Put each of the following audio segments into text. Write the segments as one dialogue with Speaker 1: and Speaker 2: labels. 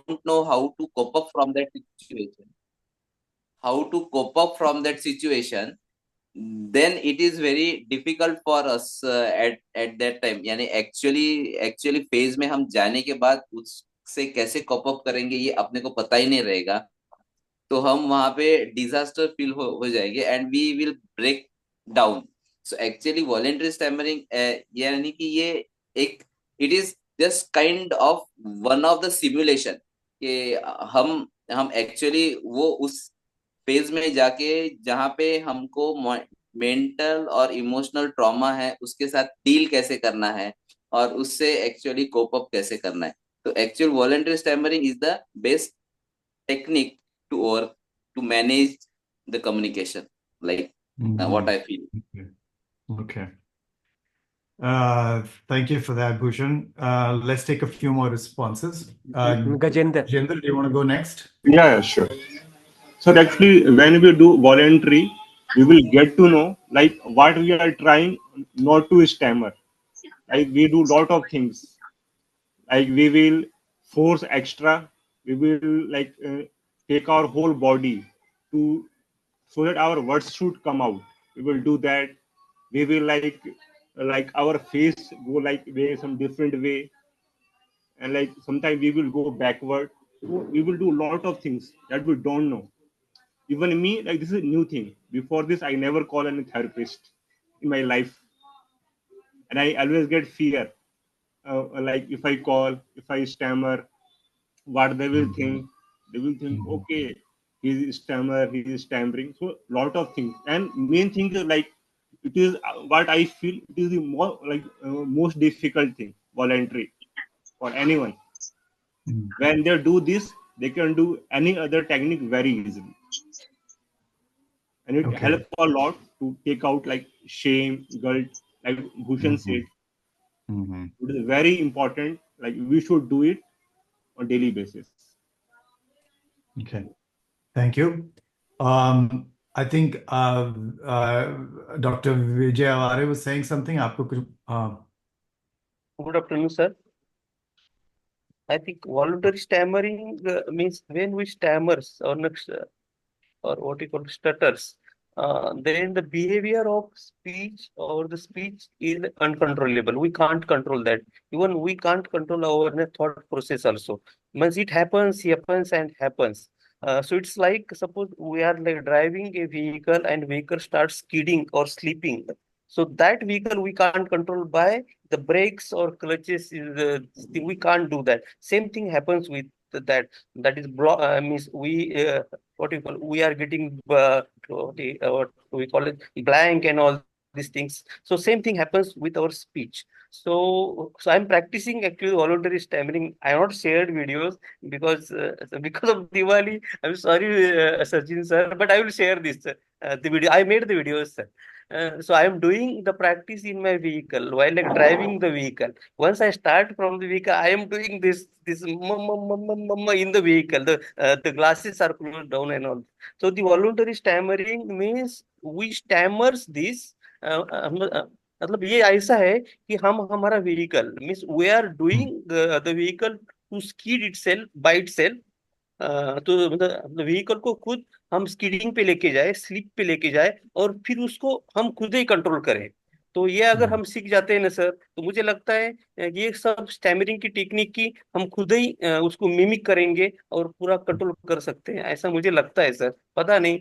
Speaker 1: don't know how to cope up from that situation, how to cope up from that situation, then it is very difficult for us at that time. यानी actually phase में हम जाने के बाद उससे कैसे cope up करेंगे ये अपने को पता ही नहीं रहेगा, तो हम वहां पे डिजास्टर फील हो जाएंगे and we will break down. So actually voluntary stammering यानी कि ये एक, it is just kind of one of the simulation कि हम एक्चुअली वो उस फेज में जाके जहाँ पे हमको मेंटल और इमोशनल ट्रॉमा है उसके साथ डील कैसे करना है और उससे एक्चुअली कोप अप कैसे करना है. तो actual voluntary stammering is the best technique to or to manage the communication, like what
Speaker 2: Mhm.
Speaker 1: I feel.
Speaker 2: Okay. Okay. Thank you for that, Bhushan. Let's take a few more responses.
Speaker 3: Gajendra.
Speaker 2: Gajendra, do you want to go next?
Speaker 4: Yeah, sure. So actually, when we do voluntary, we will get to know like what we are trying not to stammer. Like we do lot of things. Like we will force extra. We will take our whole body to so that our words should come out. We will do that. We will like our face go like way some different way, and like sometimes we will go backward. So we will do a lot of things that we don't know. Even me, like this is a new thing. Before this, I never call any therapist in my life, and I always get fear. Like if I call, if I stammer, what they will think. They will think, okay, he's stammer, he is stammering. So lot of things, and main thing is like it is what I feel. It is the more most difficult thing, voluntary for anyone. When they do this, they can do any other technique very easily, and it
Speaker 2: Okay.
Speaker 4: helps a lot to take out like shame, guilt, like Bhushan said.
Speaker 2: Mhm.
Speaker 4: It is very important. Like we should do it on daily basis.
Speaker 2: Okay. Thank you. I think Dr. Vijay Aware was saying something. आपको कुछ
Speaker 5: Good afternoon, sir. I think voluntary stammering means when we stammers or or what you call stutters, then the behavior of speech or the speech is uncontrollable. We can't control that. Even we can't control our thought process also. Once it happens and happens. So it's like suppose we are like driving a vehicle and vehicle starts skidding or slipping. So that vehicle we can't control by the brakes or clutches. We can't do that. Same thing happens with that. That is means we what you call we are getting what we call it blank and all these things. So same thing happens with our speech. So I'm practicing actually voluntary stammering. I have not shared videos because of Diwali. I'm sorry, Sachin sir, but I will share this the video. I made the videos, sir. So I am doing the practice in my vehicle while like driving the vehicle. Once I start from the vehicle, I am doing this mama in the vehicle. The glasses are closed down and all. So the voluntary stammering means we stammers this. मतलब ये ऐसा है कि हम हमारा vehicle means we are doing the vehicle to skid itself by itself. तो मतलब vehicle को खुद हम स्कीडिंग पे लेके जाए स्लिप पे लेके जाए और फिर उसको हम खुद ही कंट्रोल करें. तो ये अगर हम सीख जाते हैं ना सर तो मुझे लगता है ये सब स्टैमरिंग की टेक्निक की हम खुद ही उसको मिमिक करेंगे और पूरा कंट्रोल कर सकते हैं. ऐसा मुझे लगता है सर. पता नहीं.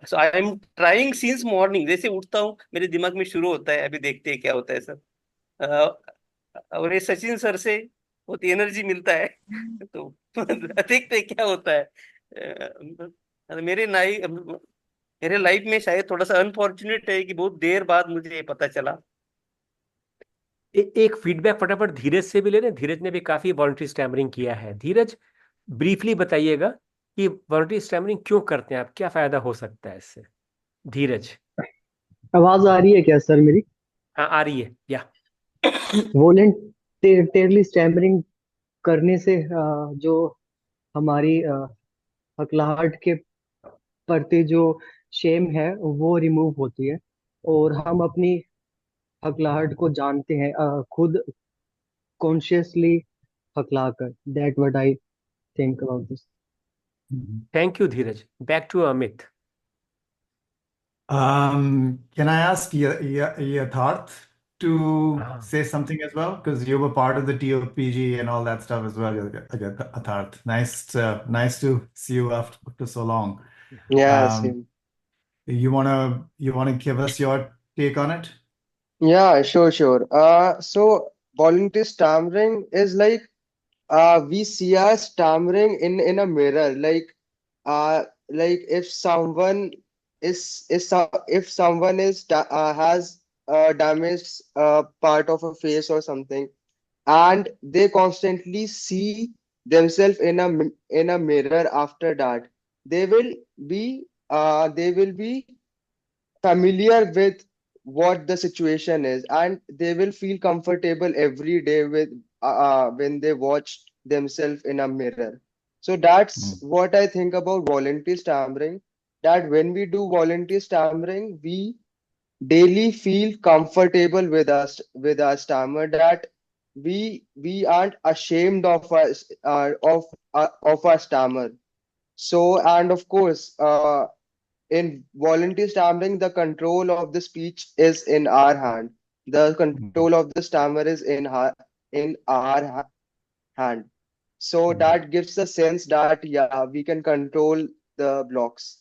Speaker 5: So I am trying since morning. जैसे उठता हूँ मेरे दिमाग में शुरू होता है. अभी देखते हैं क्या होता है सर. और ये सचिन सर से बहुत एनर्जी मिलता है. तो देखते हैं क्या होता है. मेरे लाइफ में शायद थोड़ा सा अनफॉर्चुनेट है कि बहुत देर बाद मुझे ये पता चला.
Speaker 3: एक फीडबैक फटाफट धीरज से भी ले लें. धीरज ने भी काफी वॉलंटरी स्टैमरिंग किया है. धीरज, ब्रीफली बताइएगा कि वॉलंटरी स्टैमरिंग क्यों करते हैं आप, क्या फायदा हो सकता है इससे. धीरज.
Speaker 6: आवाज आ रही है क्या सर मेरी?
Speaker 3: हाँ आ रही है. या
Speaker 6: वॉलेंटरली स्टैमरिंग करने से जो हमारी हकलाहट के प्रति जो शेम है वो रिमूव होती है और हम अपनी हकलाहट को जानते हैं खुद कॉन्शियसली हकला कर. That what I think about this.
Speaker 3: Thank you, Dheeraj. Back to Amit.
Speaker 2: Can I ask Yatharth to
Speaker 3: Ah.
Speaker 2: say something as well? Because you were part of the TOPG and all that stuff as well, Yatharth. Nice to see you after so long.
Speaker 7: Yeah,
Speaker 2: Um,
Speaker 7: same.
Speaker 2: you wanna give us your take on it?
Speaker 7: Yeah, sure. So voluntary stammering is like we see our stammering in a mirror. Like if someone if someone has a damaged part of a face or something, and they constantly see themselves in a mirror after that, they will they will be familiar with what the situation is, and they will feel comfortable every day with when they watch themselves in a mirror. So that's what I think about voluntary stammering, that when we do voluntary stammering, we daily feel comfortable with our stammer, that we aren't ashamed of us of our stammer. So, and of course, in voluntary stammering, the control of the speech is in our hand. The control of the stammer is in our hand. So that gives a sense that yeah, we can control the blocks.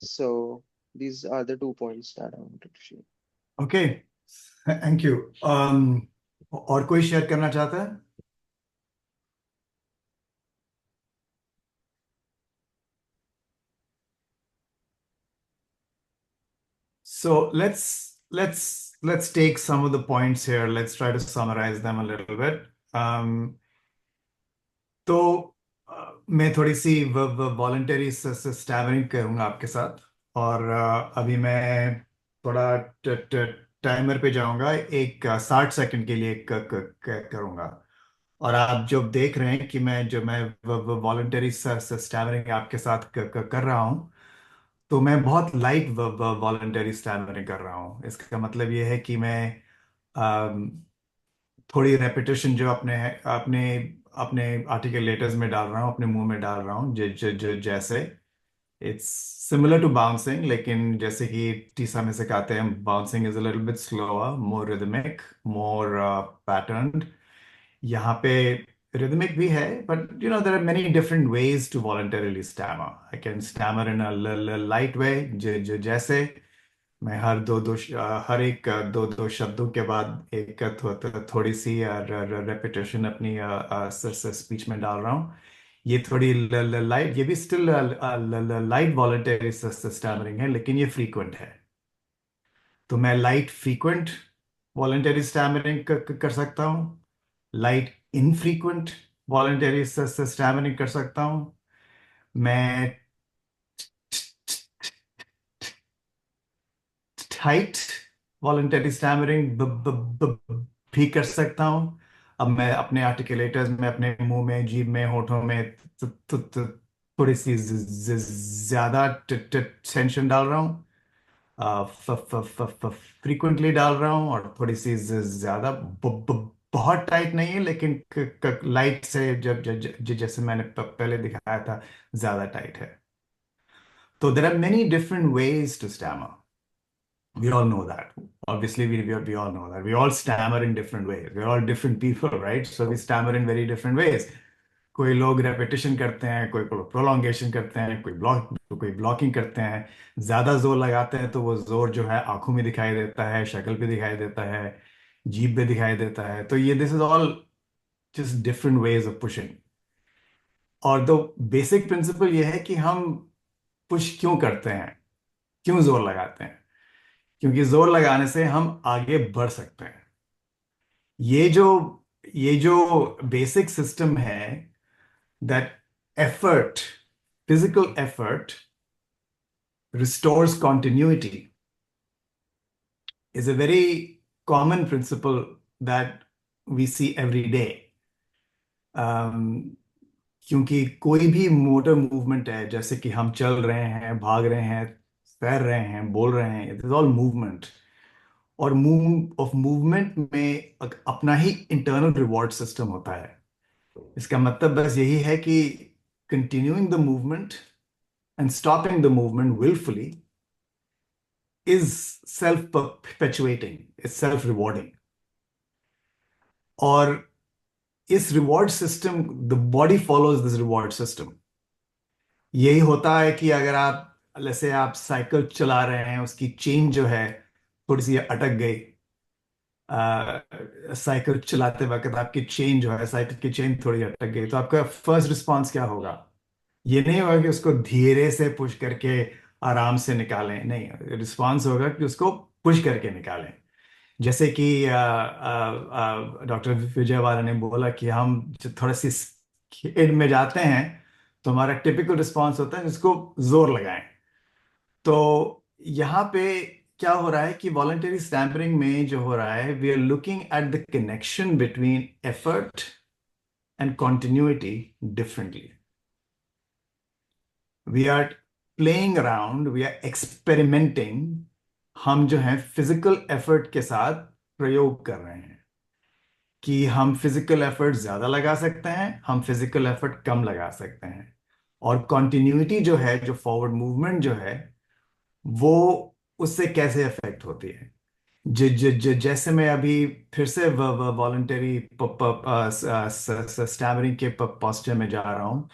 Speaker 7: So these are the 2 points that I wanted to share.
Speaker 2: Okay, thank you. और कोई share करना चाहता है? So let's take some of the points here. Let's try to summarize them a little bit. तो मैं थोड़ी सी voluntary stammering करूंगा आपके साथ, और अभी मैं थोड़ा टाइमर पे जाऊंगा, एक 60 सेकंड के लिए करूंगा। और आप जो देख रहे हैं कि मैं वॉलंटरी स्टैमरिंग आपके साथ कर रहा हूं, तो मैं बहुत लाइट वॉलंटरी स्टैमरिंग कर रहा हूं। इसका मतलब ये है कि मैं अम, थोड़ी रेपिटेशन जो अपने अपने अपने आर्टिकुलेटर्स में डाल रहा हूँ, अपने मुंह में डाल रहा हूँ, जैसे इट्स सिमिलर टू बाउंसिंग, लेकिन जैसे कि टीसा में सिखाते हैं, bouncing is a little bit slower, more rhythmic, more patterned. यहाँ पे रिदमिक भी है, but you know there are many different ways to voluntarily stammer. I can stammer in a light way, जैसे मैं हर एक दो दो शब्दों के बाद एक थोड़ी सी रेपिटेशन अपनी स्पीच में डाल रहा हूँ। ये थोड़ी लाइट, ये भी स्टिल लाइट वॉलंटरी स्टैमरिंग है, लेकिन ये फ्रीक्वेंट है। तो मैं लाइट फ्रीक्वेंट वॉलंटरी स्टैमरिंग कर सकता हूँ, लाइट इनफ्रीक्वेंट वॉलंटरी स्टैमरिंग कर सकता हूँ, मैं टाइट वॉलंटरी स्टैमरिंग भी कर सकता हूँ। अब मैं अपने आर्टिकुलेटर्स में, अपने मुंह में, जीभ में, होठों में थोड़ी सी ज्यादा टेंशन डाल रहा हूँ, फ्रीक्वेंटली डाल रहा हूँ, और थोड़ी सी ज्यादा, बहुत टाइट नहीं है, लेकिन लाइट से, जैसे मैंने पहले दिखाया था, ज्यादा टाइट है। तो there are many different ways to stammer. We all know that. Obviously, we all know that. We all stammer in different ways. We're all different people, right? So we stammer in very different ways. कोई लोग repetition करते हैं, कोई prolongation करते हैं, कोई blocking करते हैं, ज्यादा जोर लगाते हैं तो वो जोर जो है आंखों में दिखाई देता है, शक्ल पे दिखाई देता है, जीभ पे दिखाई देता है। तो ये this is all just different ways of pushing. और द बेसिक प्रिंसिपल ये है कि हम पुश क्यों करते हैं, क्यों जोर लगाते हैं? क्योंकि जोर लगाने से हम आगे बढ़ सकते हैं। ये जो बेसिक सिस्टम है, that effort, physical effort restores continuity, is a very common principle that we see every day. क्योंकि कोई भी मोटर मूवमेंट है, जैसे कि हम चल रहे हैं, भाग रहे हैं, तैर रहे हैं, बोल रहे हैं, इट इज ऑल मूवमेंट। और मूवमेंट में अपना ही इंटरनल रिवॉर्ड सिस्टम होता है। इसका मतलब बस यही है कि continuing the movement and stopping the movement willfully is self-perpetuating, it's self-rewarding. और इस reward system, the body follows this reward system. यही होता है कि अगर आप जैसे आप साइकिल चला रहे हैं, उसकी चेन जो है थोड़ी सी अटक गई, साइकिल चलाते वक्त आपकी चेन जो है, साइकिल की चेन थोड़ी अटक गई, तो आपका फर्स्ट रिस्पॉन्स क्या होगा? ये नहीं होगा कि उसको धीरे से पुश करके आराम से निकालें, नहीं, रिस्पॉन्स होगा कि उसको पुश करके निकालें. जैसे कि डॉक्टर विजयवाला ने बोला कि हम थोड़ा सी स्किड में जाते हैं तो हमारा टिपिकल रिस्पॉन्स होता है जिसको जोर लगाएं. तो यहाँ पे क्या हो रहा है कि वॉलंटरी स्टैम्परिंग में जो हो रहा है, we are looking at the connection between effort and continuity differently. We are playing around, we are experimenting. हम जो है फिजिकल एफर्ट के साथ प्रयोग कर रहे हैं कि हम फिजिकल एफर्ट ज्यादा लगा सकते हैं, हम फिजिकल एफर्ट कम लगा सकते हैं. और कॉन्टिन्यूटी जो है, जो फॉरवर्ड मूवमेंट जो है, वो उससे कैसे अफेक्ट होती है. ज, ज, ज, जैसे मैं अभी फिर से वॉलंटरी स्टैमरिंग के पोस्चर में जा रहा हूँ.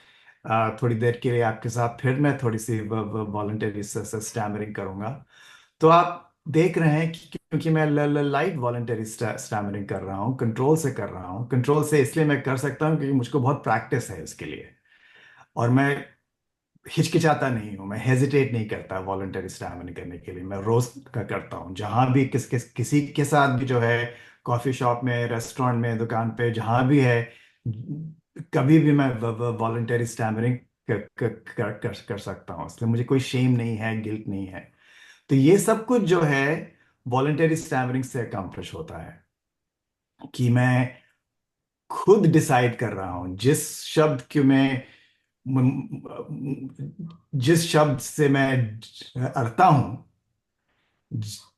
Speaker 2: थोड़ी देर के लिए आपके साथ फिर मैं थोड़ी सी वॉलंटरी स्टैमरिंग करूंगा. तो आप देख रहे हैं कि क्योंकि मैं लाइट वॉलंटरी स्टैमरिंग कर रहा हूँ, कंट्रोल से कर रहा हूँ. कंट्रोल से इसलिए मैं कर सकता हूँ क्योंकि मुझको बहुत प्रैक्टिस है इसके लिए, और मैं हिचकिचाता नहीं हूँ, मैं हेजिटेट नहीं करता वॉलंटरी स्टैमरिंग करने के लिए. मैं रोज का करता हूँ, जहां भी किसी के साथ भी जो है, कॉफी शॉप में, रेस्टोरेंट में, दुकान पे, जहां भी है, कभी भी मैं वॉलंटरी स्टैमरिंग कर सकता हूँ. इसलिए मुझे कोई शेम नहीं है, गिल्ट नहीं है. तो ये सब कुछ जो है वॉलंटरी स्टैमरिंग से अकम्प्लिश होता है कि मैं खुद डिसाइड कर रहा हूं जिस शब्द के मैं जिस शब्द से मैं अड़ता हूं,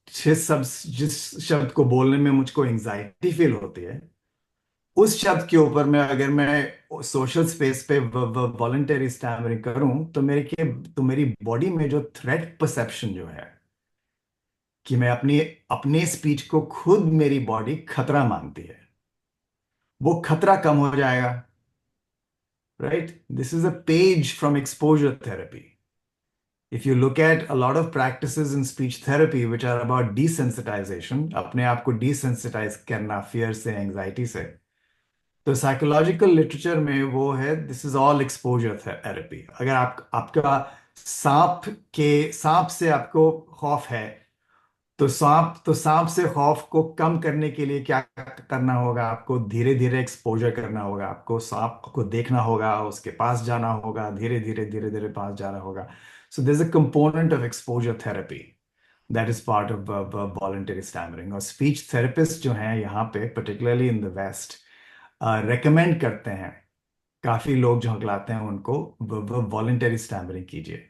Speaker 2: जिस शब्द को बोलने में मुझको एंजाइटी फील होती है, उस शब्द के ऊपर मैं, अगर मैं सोशल स्पेस पे वॉलंटरी स्टैमरिंग करूं, तो मेरी बॉडी में जो थ्रेट परसेप्शन जो है कि मैं अपनी अपने स्पीच को खुद मेरी बॉडी खतरा मानती है, वो खतरा कम हो जाएगा. Right, this is a page from exposure therapy. If you look at a lot of practices in speech therapy which are about desensitization, अपने आप को desensitize करना fear से, anxiety से, तो साइकोलॉजिकल लिटरेचर में वो है, this is all exposure therapy. अगर आपका सांप से आपको खौफ है, तो सांप से खौफ को कम करने के लिए क्या करना होगा? आपको धीरे धीरे एक्सपोजर करना होगा, आपको सांप को देखना होगा, उसके पास जाना होगा, धीरे धीरे पास जाना होगा. So there is a component of exposure therapy that is part of voluntary stammering. और स्पीच थेरेपिस्ट जो हैं यहाँ पे, particularly in the west, recommend करते हैं, काफी लोग जो हकलाते हैं उनको, वॉलंटरी स्टैमरिंग कीजिए.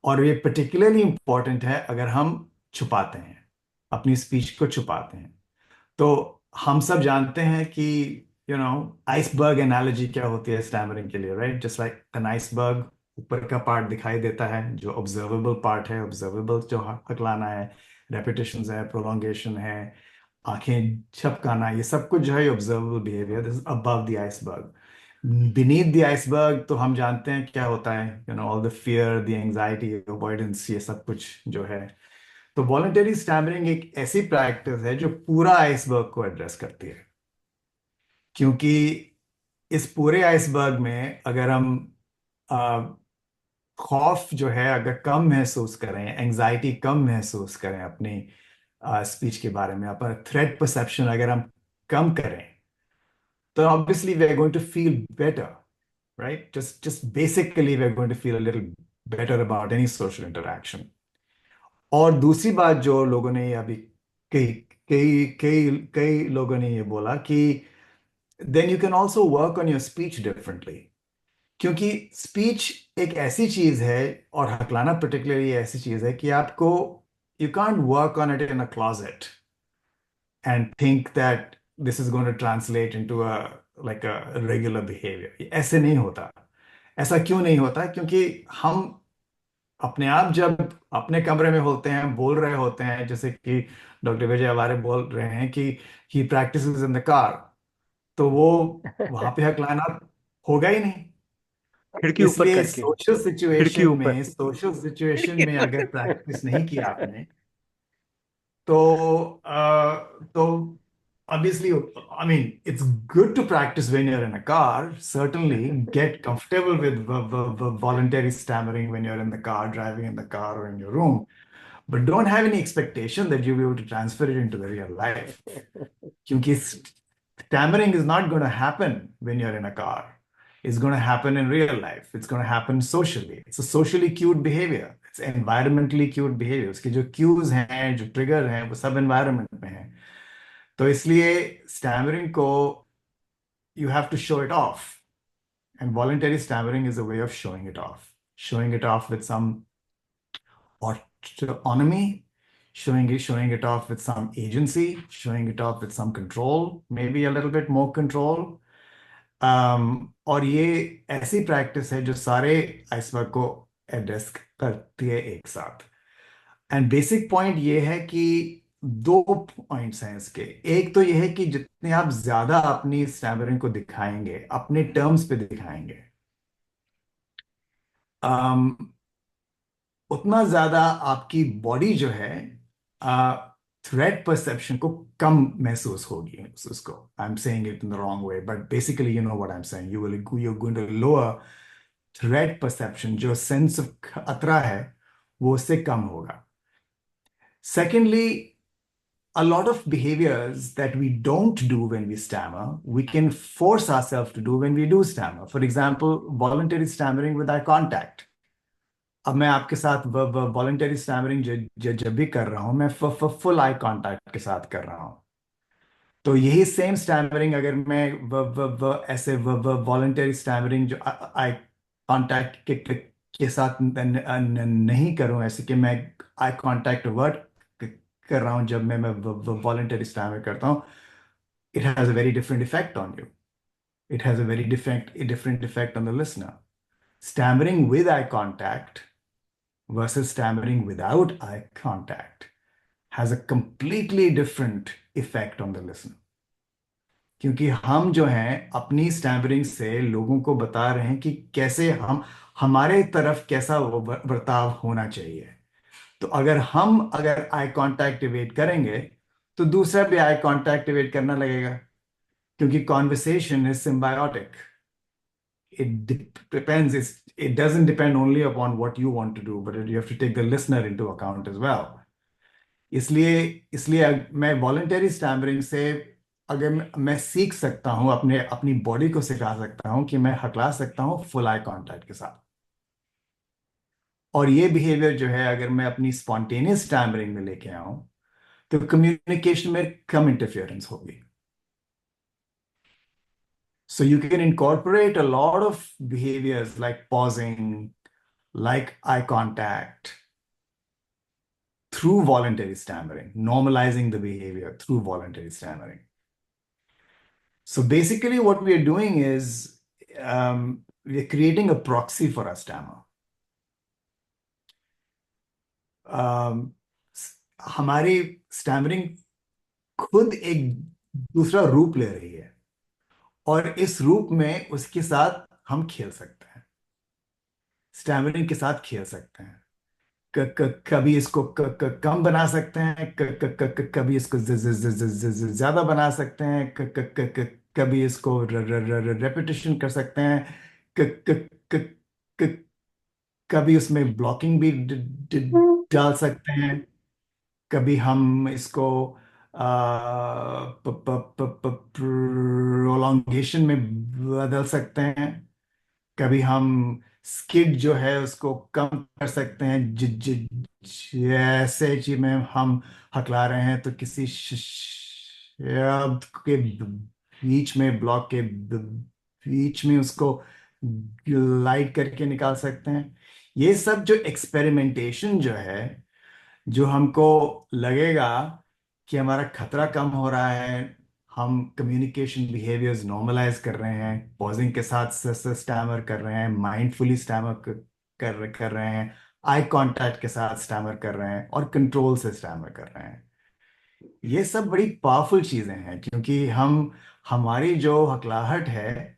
Speaker 2: और ये पर्टिकुलरली इंपॉर्टेंट है अगर हम छुपाते हैं, अपनी स्पीच को छुपाते हैं. तो हम सब जानते हैं कि आइसबर्ग एनालॉजी क्या होती है स्टैमरिंग के लिए, right? Just like an iceberg, ऊपर का पार्ट दिखाई देता है जो ऑब्जर्वेबल पार्ट है, ऑब्जर्वेबल जो हकलाना है, रेपिटेशंस है, प्रोलोंगेशन है, आंखें झपकाना, ये सब कुछ जो है observable behaviour. This is above the iceberg. Beneath the iceberg तो हम जानते हैं क्या होता है, all the fear, the anxiety, avoidance, ये सब कुछ जो है. तो वॉलंटरी स्टैमरिंग एक ऐसी प्रैक्टिस है जो पूरा आइसबर्ग को एड्रेस करती है, क्योंकि इस पूरे आइसबर्ग में अगर हम आ, खौफ जो है अगर कम महसूस करें, एंजाइटी कम महसूस करें अपनी स्पीच के बारे में, अपना थ्रेट परसेप्शन अगर हम कम करें, तो obviously we are going to feel better, right? Just basically we're going to feel a little better about any social interaction. और दूसरी बात जो लोगों ने अभी कई कई कई कई लोगों ने ये बोला कि then you can also work on your speech differently. क्योंकि स्पीच एक ऐसी चीज है, और हकलाना पर्टिकुलरली ऐसी चीज है कि आपको, you can't work on it in a closet and think that this is going to translate into a like a regular behavior. ऐसे नहीं होता. ऐसा क्यों नहीं होता? क्योंकि हम अपने आप जब अपने कमरे में होते हैं, बोल रहे होते हैं, जैसे कि डॉक्टर विजय हमारे बोल रहे हैं कि ही प्रैक्टिस इन द कार, तो वो वहां पे हकलाना होगा ही नहीं।
Speaker 3: खिड़की ऊपर
Speaker 2: इसलिए
Speaker 3: करके,
Speaker 2: सोशल
Speaker 3: खिड़की
Speaker 2: सिचुएशन
Speaker 3: ऊपर।
Speaker 2: में, सोशल सिचुएशन में अगर प्रैक्टिस नहीं किया आपने, तो तो obviously, I mean, it's good to practice when you're in a car. Certainly, get comfortable with voluntary stammering when you're in the car, driving in the car or in your room. But don't have any expectation that you'll be able to transfer it into the real life. Because stammering is not going to happen when you're in a car. It's going to happen in real life. It's going to happen socially. It's a socially cued behavior. It's environmentally cued behavior. उसके जो cues हैं, जो trigger हैं, वो सब environment में हैं. तो इसलिए stammering को you have to show it off. And voluntary stammering is a way of showing it off. Showing it off with some autonomy, showing it off with some agency, showing it off with some control, maybe a little bit more control. और ये ऐसी practice है जो सारे iceberg को address करती है एक साथ। एंड बेसिक पॉइंट ये है कि दो पॉइंट्स हैं इसके। एक तो ये है कि जितने आप ज्यादा अपनी स्टैमरिंग को दिखाएंगे, अपने टर्म्स पे दिखाएंगे, उतना ज्यादा आपकी बॉडी जो है थ्रेट परसेप्शन को कम महसूस होगी उसको। I am saying it in the wrong way, but basically you know what I am saying, you going to lower threat perception, जो सेंस ऑफ खतरा है वो उससे कम होगा। Secondly, a lot of behaviors that we don't do when we stammer, we can force ourselves to do when we do stammer. For example, voluntary stammering with eye contact. अब मैं आपके साथ voluntary stammering जब भी कर रहा हूं, मैं फुल आई कांटेक्ट के साथ कर रहा हूं। तो यही सेम स्टैमरिंग अगर मैं ऐसे वॉलंटरी स्टैमरिंग जो आई कांटेक्ट के साथ नहीं करूं, ऐसे कि मैं आई कांटेक्ट वर्ड कर रहा हूं, जब मैं वॉलंटरी स्टैमर करता हूं, it has a very different effect on you. It has a very different effect on the listener. Stammering with eye contact versus stammering without eye contact has a completely different effect on the listener. क्योंकि हम जो हैं अपनी stammering से लोगों को बता रहे हैं कि कैसे हमारे तरफ कैसा वो बर्ताव होना चाहिए। तो अगर आई कांटेक्ट इवेट करेंगे, तो दूसरा भी आई कांटेक्ट इवेट करना लगेगा, क्योंकि conversation is symbiotic. It doesn't depend only upon what you want to do, but you have to take the listener into account as well. इसलिए इसलिए मैं वॉलंटरी स्टैमरिंग से अगर मैं सीख सकता हूं, अपनी बॉडी को सिखा सकता हूं कि मैं हकला सकता हूं फुल आई कांटेक्ट के साथ। और ये बिहेवियर जो है, अगर मैं अपनी स्पॉन्टेनियस स्टैमरिंग में लेके आऊं, तो कम्युनिकेशन में कम इंटरफेरेंस होगी। So you can incorporate a lot of behaviors like pausing, like eye contact, through voluntary stammering, normalizing the behavior through voluntary stammering. So basically what we are doing is we are creating a proxy for our stammer. हमारी stammering खुद एक दूसरा रूप ले रही है, और इस रूप में उसके साथ हम खेल सकते हैं, स्टैमरिंग के साथ खेल सकते हैं। कभी इसको कम बना सकते हैं, कभी इसको ज्यादा बना सकते हैं, कभी इसको रेपिटेशन कर सकते हैं, कभी उसमें ब्लॉकिंग भी डाल सकते हैं, कभी हम इसको प्रोलॉन्गेशन में बदल सकते हैं, कभी हम स्किड जो है उसको कम कर सकते हैं। जैसे जी में हम हकला रहे हैं, तो किसी शब्द के बीच में, ब्लॉक के बीच में उसको ग्लाइड करके निकाल सकते हैं। ये सब जो एक्सपेरिमेंटेशन जो है, जो हमको लगेगा कि हमारा खतरा कम हो रहा है, हम कम्युनिकेशन बिहेवियर्स नॉर्मलाइज कर रहे हैं, पॉजिंग के साथ स्टैमर कर रहे हैं, माइंडफुली स्टैमर कर रहे हैं, आई कांटेक्ट के साथ स्टैमर कर रहे हैं, और कंट्रोल से स्टैमर कर रहे हैं। ये सब बड़ी पावरफुल चीजें हैं, क्योंकि हम हमारी जो हकलाहट है,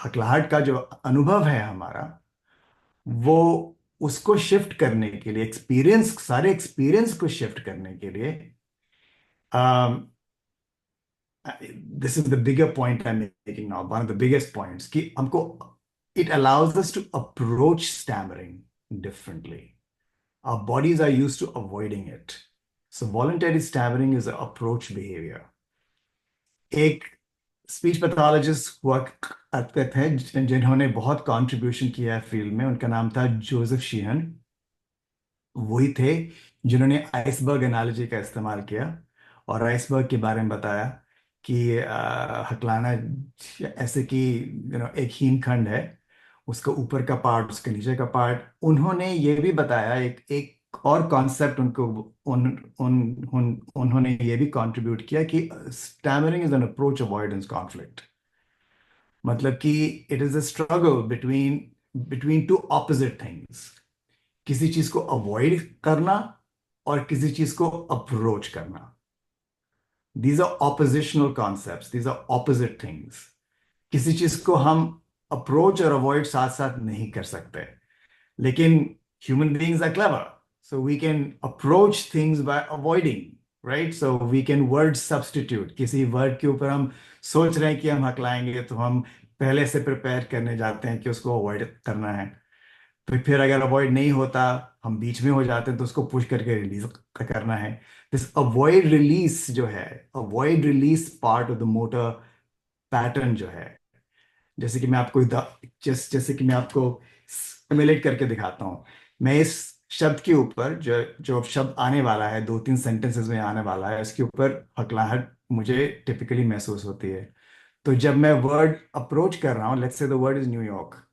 Speaker 2: हकलाहट का जो अनुभव है हमारा, वो उसको शिफ्ट करने के लिए, सारे एक्सपीरियंस को शिफ्ट करने के लिए, this is the bigger point I am making now, one of the biggest points, कि हमको it allows us to approach stammering differently. Our bodies are used to avoiding it. So voluntary stammering is an approach behavior. एक speech pathologist हुआ करते थे जिन्होंने बहुत contribution किया है फील्ड में, उनका नाम था जोसेफ शीहन. वही थे जिन्होंने आइसबर्ग एनालॉजी का इस्तेमाल किया और आइसबर्ग के बारे में बताया कि हकलाना ऐसे कि एक हिमखंड है, उसका ऊपर का पार्ट, उसके नीचे का पार्ट. उन्होंने ये भी बताया, एक एक और कॉन्सेप्ट उनको उन्होंने ये भी कंट्रीब्यूट किया कि stammering is an approach avoidance conflict. मतलब कि it is a struggle between two opposite things. किसी चीज को अवॉइड करना और किसी चीज को अप्रोच करना. These are oppositional concepts, these are opposite things. किसी चीज को हम अप्रोच और अवॉइड साथ साथ नहीं कर सकते, लेकिन human beings are clever, so we can approach things by avoiding, right? So we can word substitute. किसी वर्ड के ऊपर हम सोच रहे हैं कि हम हकलाएंगे, तो हम पहले से प्रिपेयर करने जाते हैं कि उसको अवॉइड करना है. फिर अगर अवॉइड नहीं होता, हम बीच में हो जाते हैं, तो उसको पुश करके रिलीज करना है. दिस अवॉइड रिलीज जो है, avoid release part of the motor pattern जो है, जैसे कि मैं आपको जैसे कि मैं आपको सिमुलेट करके दिखाता हूँ. मैं इस शब्द के ऊपर, जो जो शब्द आने वाला है, 2-3 सेंटेंसेस में आने वाला है, उसके ऊपर हकलाहट मुझे टिपिकली महसूस होती है. तो जब मैं वर्ड अप्रोच कर रहा हूँ, let's say the word is New York.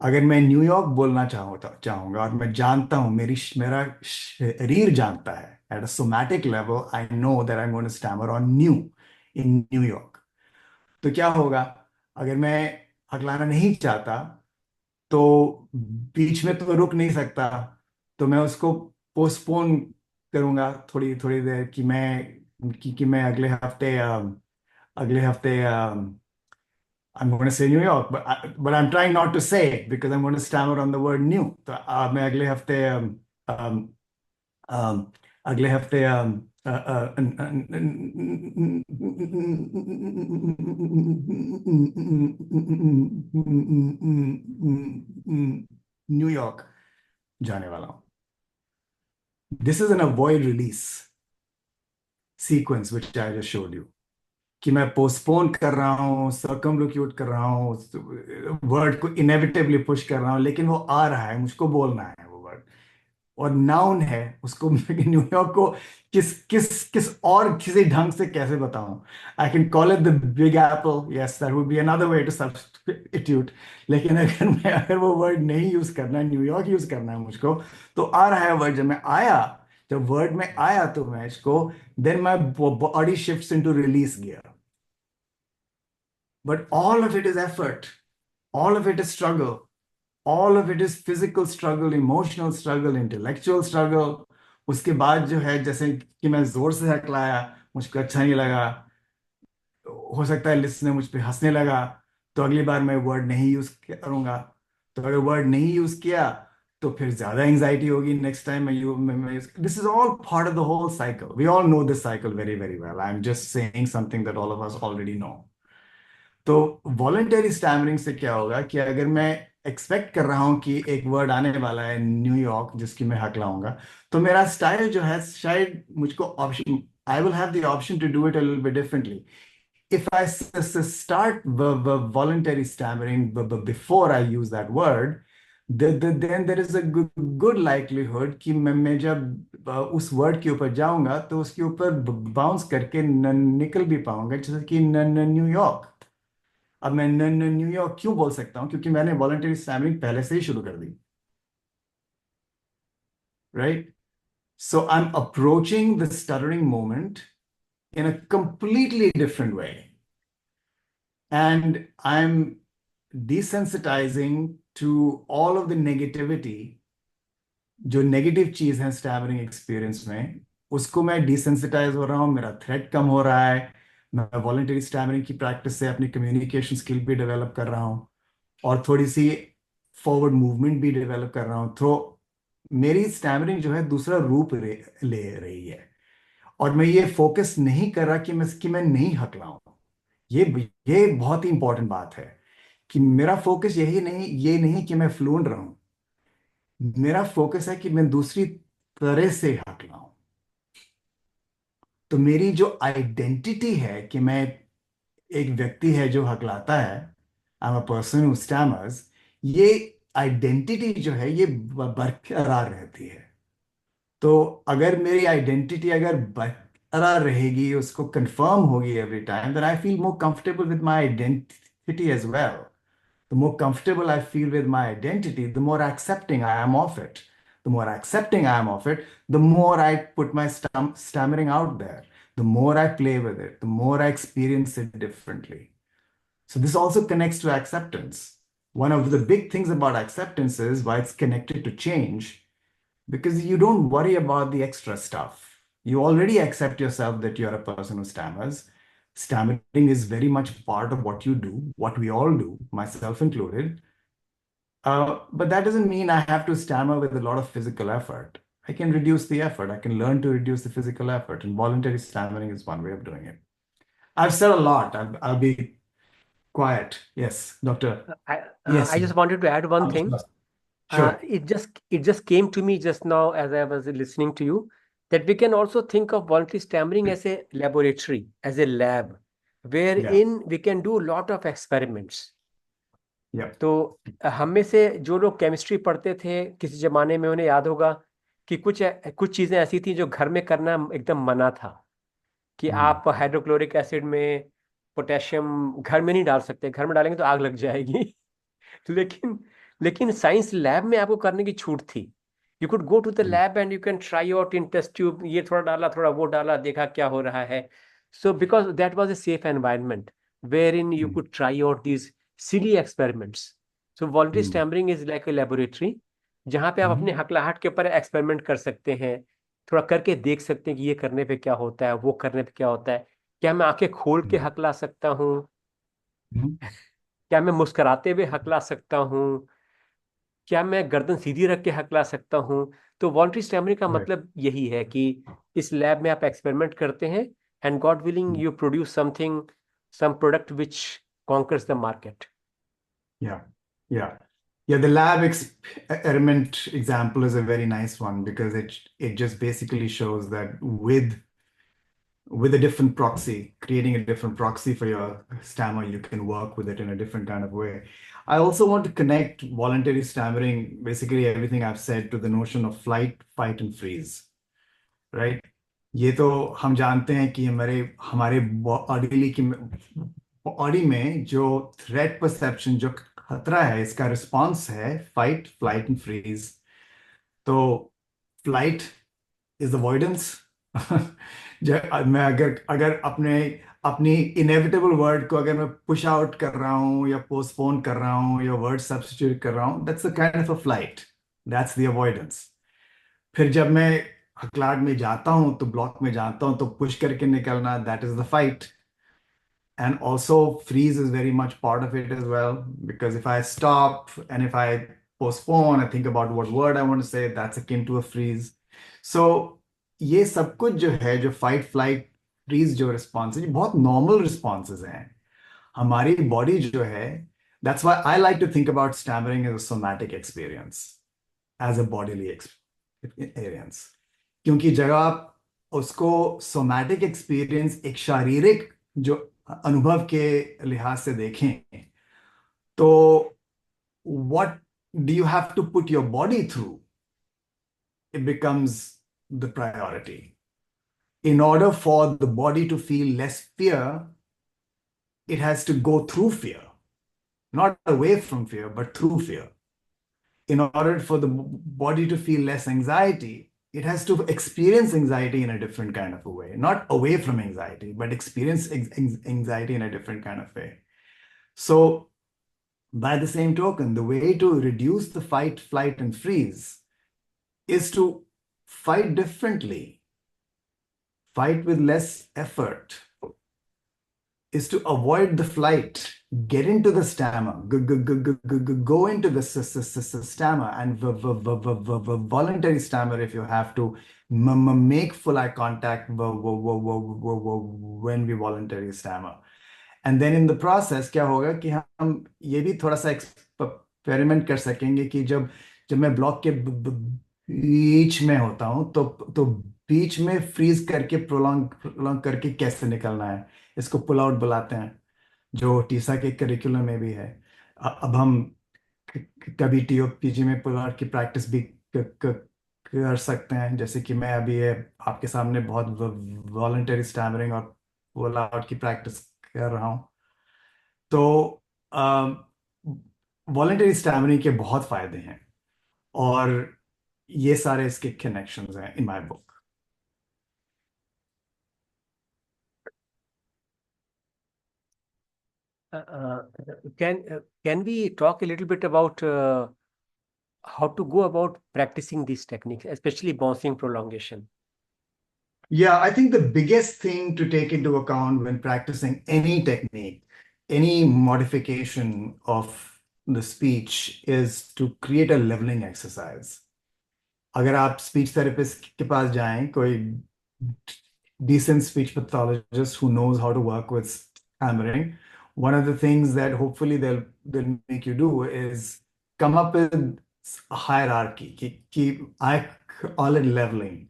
Speaker 2: अगर मैं न्यूयॉर्क बोलना चाहूंगा और मैं जानता हूं, मेरा शरीर जानता है, at a somatic level I know that I am going to stammer on in New York. तो क्या होगा? अगर मैं हकलाना नहीं चाहता, तो बीच में तो रुक नहीं सकता, तो मैं उसको पोस्टपोन करूंगा थोड़ी थोड़ी देर, कि मैं अगले हफ्ते I'm going to say New York, but I'm trying not to say it because I'm going to stammer on the word new. तो मैं um, अगले हफ्ते न्यूयॉर्क जाने वाला हूं. This is an avoid release sequence which I just showed you. कि मैं postpone कर रहा हूँ, सर्कमलोक्यूट कर रहा हूँ, वर्ड को इनेविटेबली पुश कर रहा हूँ, लेकिन वो आ रहा है, मुझको बोलना है वो वर्ड, और नाउन है उसको. न्यूयॉर्क को किस किस किस और किसी ढंग से कैसे बताऊं? I can call it the Big Apple, yes, that would be another way to substitute. लेकिन अगर वो वर्ड नहीं यूज करना है, न्यूयॉर्क यूज करना है मुझको, तो आ रहा है वर्ड. जब वर्ड में आया तो मैं इसको, then my body shifts into release gear. But all of it is effort. All of it is struggle. All of it is physical struggle, emotional struggle, intellectual struggle. उसके बाद जो है, जैसे कि मैं जोर से हकलाया, मुझको अच्छा नहीं लगा, हो सकता है लिसनर मुझ पे हंसने लगा, तो अगली बार मैं वर्ड नहीं यूज करूंगा. तो अगर वर्ड नहीं यूज किया, तो फिर ज्यादा एंजाइटी होगी नेक्स्ट टाइम मैं this is all part of the whole cycle. We all know this cycle very very well. I am just saying something that all of us already know. तो voluntary stammering से क्या होगा कि अगर मैं expect कर रहा हूं कि एक वर्ड आने वाला है न्यूयॉर्क, जिसकी मैं हक लाऊंगा, तो मेरा स्टाइल जो है, शायद मुझको option, I will have the option to do it a little bit differently. If I start voluntary stammering before I use that word, then there is a good likelihood कि मैं जब उस वर्ड के ऊपर जाऊंगा, तो उसके ऊपर बाउंस करके निकल भी पाऊंगा, जैसे कि न्यूयॉर्क. अब मैं न्यूयॉर्क क्यों बोल सकता हूं? क्योंकि मैंने वॉलंटरी स्टैमरिंग पहले से ही शुरू कर दी, right? So I am approaching the stuttering moment in a completely different way. And I'm desensitizing to all of the negativity, जो नेगेटिव चीज है स्टैमरिंग एक्सपीरियंस में, उसको मैं डिसेंसिटाइज हो रहा हूँ, मेरा थ्रेट कम हो रहा है, मैं वॉलंटरी स्टैमरिंग की प्रैक्टिस से अपनी कम्युनिकेशन स्किल भी डेवलप कर रहा हूँ और थोड़ी सी फॉरवर्ड मूवमेंट भी डेवलप कर रहा हूँ। तो मेरी स्टैमरिंग जो है दूसरा रूप ले रही है और मैं ये फोकस नहीं कर रहा कि मैं नहीं हकलाऊं। ये बहुत ही इंपॉर्टेंट बात है कि मेरा फोकस ये नहीं कि मैं फ्लुएंट रहूं, मेरा फोकस है कि मैं दूसरी तरह से हकलाऊं। तो मेरी जो आइडेंटिटी है कि मैं एक व्यक्ति है जो हकलाता है, I am a person who stammers, ये आइडेंटिटी जो है ये बरकरार रहती है। तो अगर मेरी आइडेंटिटी अगर बरकरार रहेगी, उसको कंफर्म होगी every time, then I feel more comfortable with my identity as well. The more comfortable I feel with my identity, the more accepting I am of it. The more accepting I am of it, the more I put my stammering out there. The more I play with it, the more I experience it differently. So this also connects to acceptance. One of the big things about acceptance is why it's connected to change, because you don't worry about the extra stuff. You already accept yourself that you're a person who stammers. Stammering is very much part of what you do, what we all do, myself included. But that doesn't mean I have to stammer with a lot of physical effort. I can reduce the effort. I can learn to reduce the physical effort, and voluntary stammering is one way of doing it. I've said a lot. I'll be quiet. Yes, doctor. Yes.
Speaker 3: I just wanted to add one thing.
Speaker 2: Sure.
Speaker 3: It just came to me just now as I was listening to you, that we can also think of voluntary stammering as a laboratory, as a lab, wherein we can do a lot of experiments.
Speaker 2: Yeah.
Speaker 3: तो हम में से जो लोग chemistry पढ़ते थे किसी जमाने में, उन्हें याद होगा कि कुछ चीजें ऐसी थी जो घर में करना एकदम मना था, कि आप हाइड्रोक्लोरिक एसिड में पोटेशियम घर में नहीं डाल सकते, घर में डालेंगे तो आग लग जाएगी। लेकिन साइंस लैब में आपको करने की छूट थी। You could go to the lab and you can try out in test tube, ये थोड़ा डाला, थोड़ा वो डाला, देखा क्या हो रहा है। So because that was a safe environment wherein you could try out these silly experiments. So voluntary stammering is like a laboratory जहाँ पे आप अपने हकलाहट के ऊपर एक्सपेरिमेंट कर सकते हैं, थोड़ा करके देख सकते हैं कि ये करने पे क्या होता है, वो करने पे क्या होता है। क्या मैं आंखें खोल के हकला सकता हूँ? क्या मैं मुस्कुराते हुए हकला सकता हूँ? क्या मैं गर्दन सीधी रख के हकला सकता हूँ? तो वॉलंटरी स्टैमरिंग का मतलब यही है कि इस लैब में आप एक्सपेरिमेंट करते हैं and God willing you produce something, some product which conquers the market.
Speaker 2: Yeah, the lab experiment example is a very nice one because it just basically shows that with a different proxy, creating a different proxy for your stammer, you can work with it in a different kind of way. I also want to connect voluntary stammering, basically everything I've said, to the notion of flight, fight, and freeze, right? ये तो हम जानते हैं कि हमारे body में जो threat perception, जो खतरा है, इसका रिस्पॉन्स है फाइट, फ्लाइट एंड फ्रीज। तो फ्लाइट इज अवॉइडेंस। मैं अगर अपनी इनएविटेबल वर्ड को अगर मैं पुश आउट कर रहा हूँ या पोस्टपोन कर रहा हूँ या वर्ड सब्स्टिट्यूट कर रहा हूँ, that's a kind of a flight, that's the avoidance. फिर जब मैं हकलाट में जाता हूँ तो ब्लॉक में जाता हूँ तो पुश करके निकलना, that is the fight. And also freeze is very much part of it as well, because if I stop and if I postpone, I think about what word I want to say, that's akin to a freeze. So ये सब कुछ जो है, जो fight, flight, freeze जो response है, ये बहुत नॉर्मल रिस्पॉन्सेज हैं हमारी बॉडी जो है। That's why I like to think about stammering as a somatic experience, as a bodily experience, क्योंकि जब आप उसको सोमैटिक एक्सपीरियंस, एक शारीरिक जो अनुभव के लिहाज से देखें, तो what do you have to put your body through? It becomes the priority. In order for the body to feel less fear, it has to go through fear, not away from fear, but through fear. In order for the body to feel less anxiety, it has to experience anxiety in a different kind of a way, not away from anxiety, but experience anxiety in a different kind of way. So by the same token, the way to reduce the fight, flight, and freeze is to fight differently, fight with less effort, is to avoid the flight, get into the stammer, go into the stammer and voluntary stammer if you have to, make full eye contact when we voluntary stammer. And then in the process क्या होगा कि हम ये भी थोड़ा सा experiment कर सकेंगे कि जब जब मैं ब्लॉक के बीच में होता हूँ तो बीच में फ्रीज करके प्रोलॉन्ग करके कैसे निकलना है, इसको पुल आउट बुलाते हैं, जो टीसा के करिकुलम में भी है। अब हम कभी टीओपीजी में पुल आउट की प्रैक्टिस भी कर सकते हैं, जैसे कि मैं अभी ये आपके सामने बहुत वॉलंटरी स्टैमरिंग और पुल आउट की प्रैक्टिस कर रहा हूँ। तो वॉलंटरी स्टैमरिंग के बहुत फायदे हैं और ये सारे इसके कनेक्शंस हैं in my book.
Speaker 3: Can we talk a little bit about how to go about practicing these techniques, especially bouncing prolongation?
Speaker 2: Yeah, I think the biggest thing to take into account when practicing any technique, any modification of the speech, is to create a leveling exercise. अगर आप speech therapist के पास जाएं, कोई decent speech pathologist who knows how to work with stammering, one of the things that hopefully they'll make you do is come up with a hierarchy, कि I call it leveling.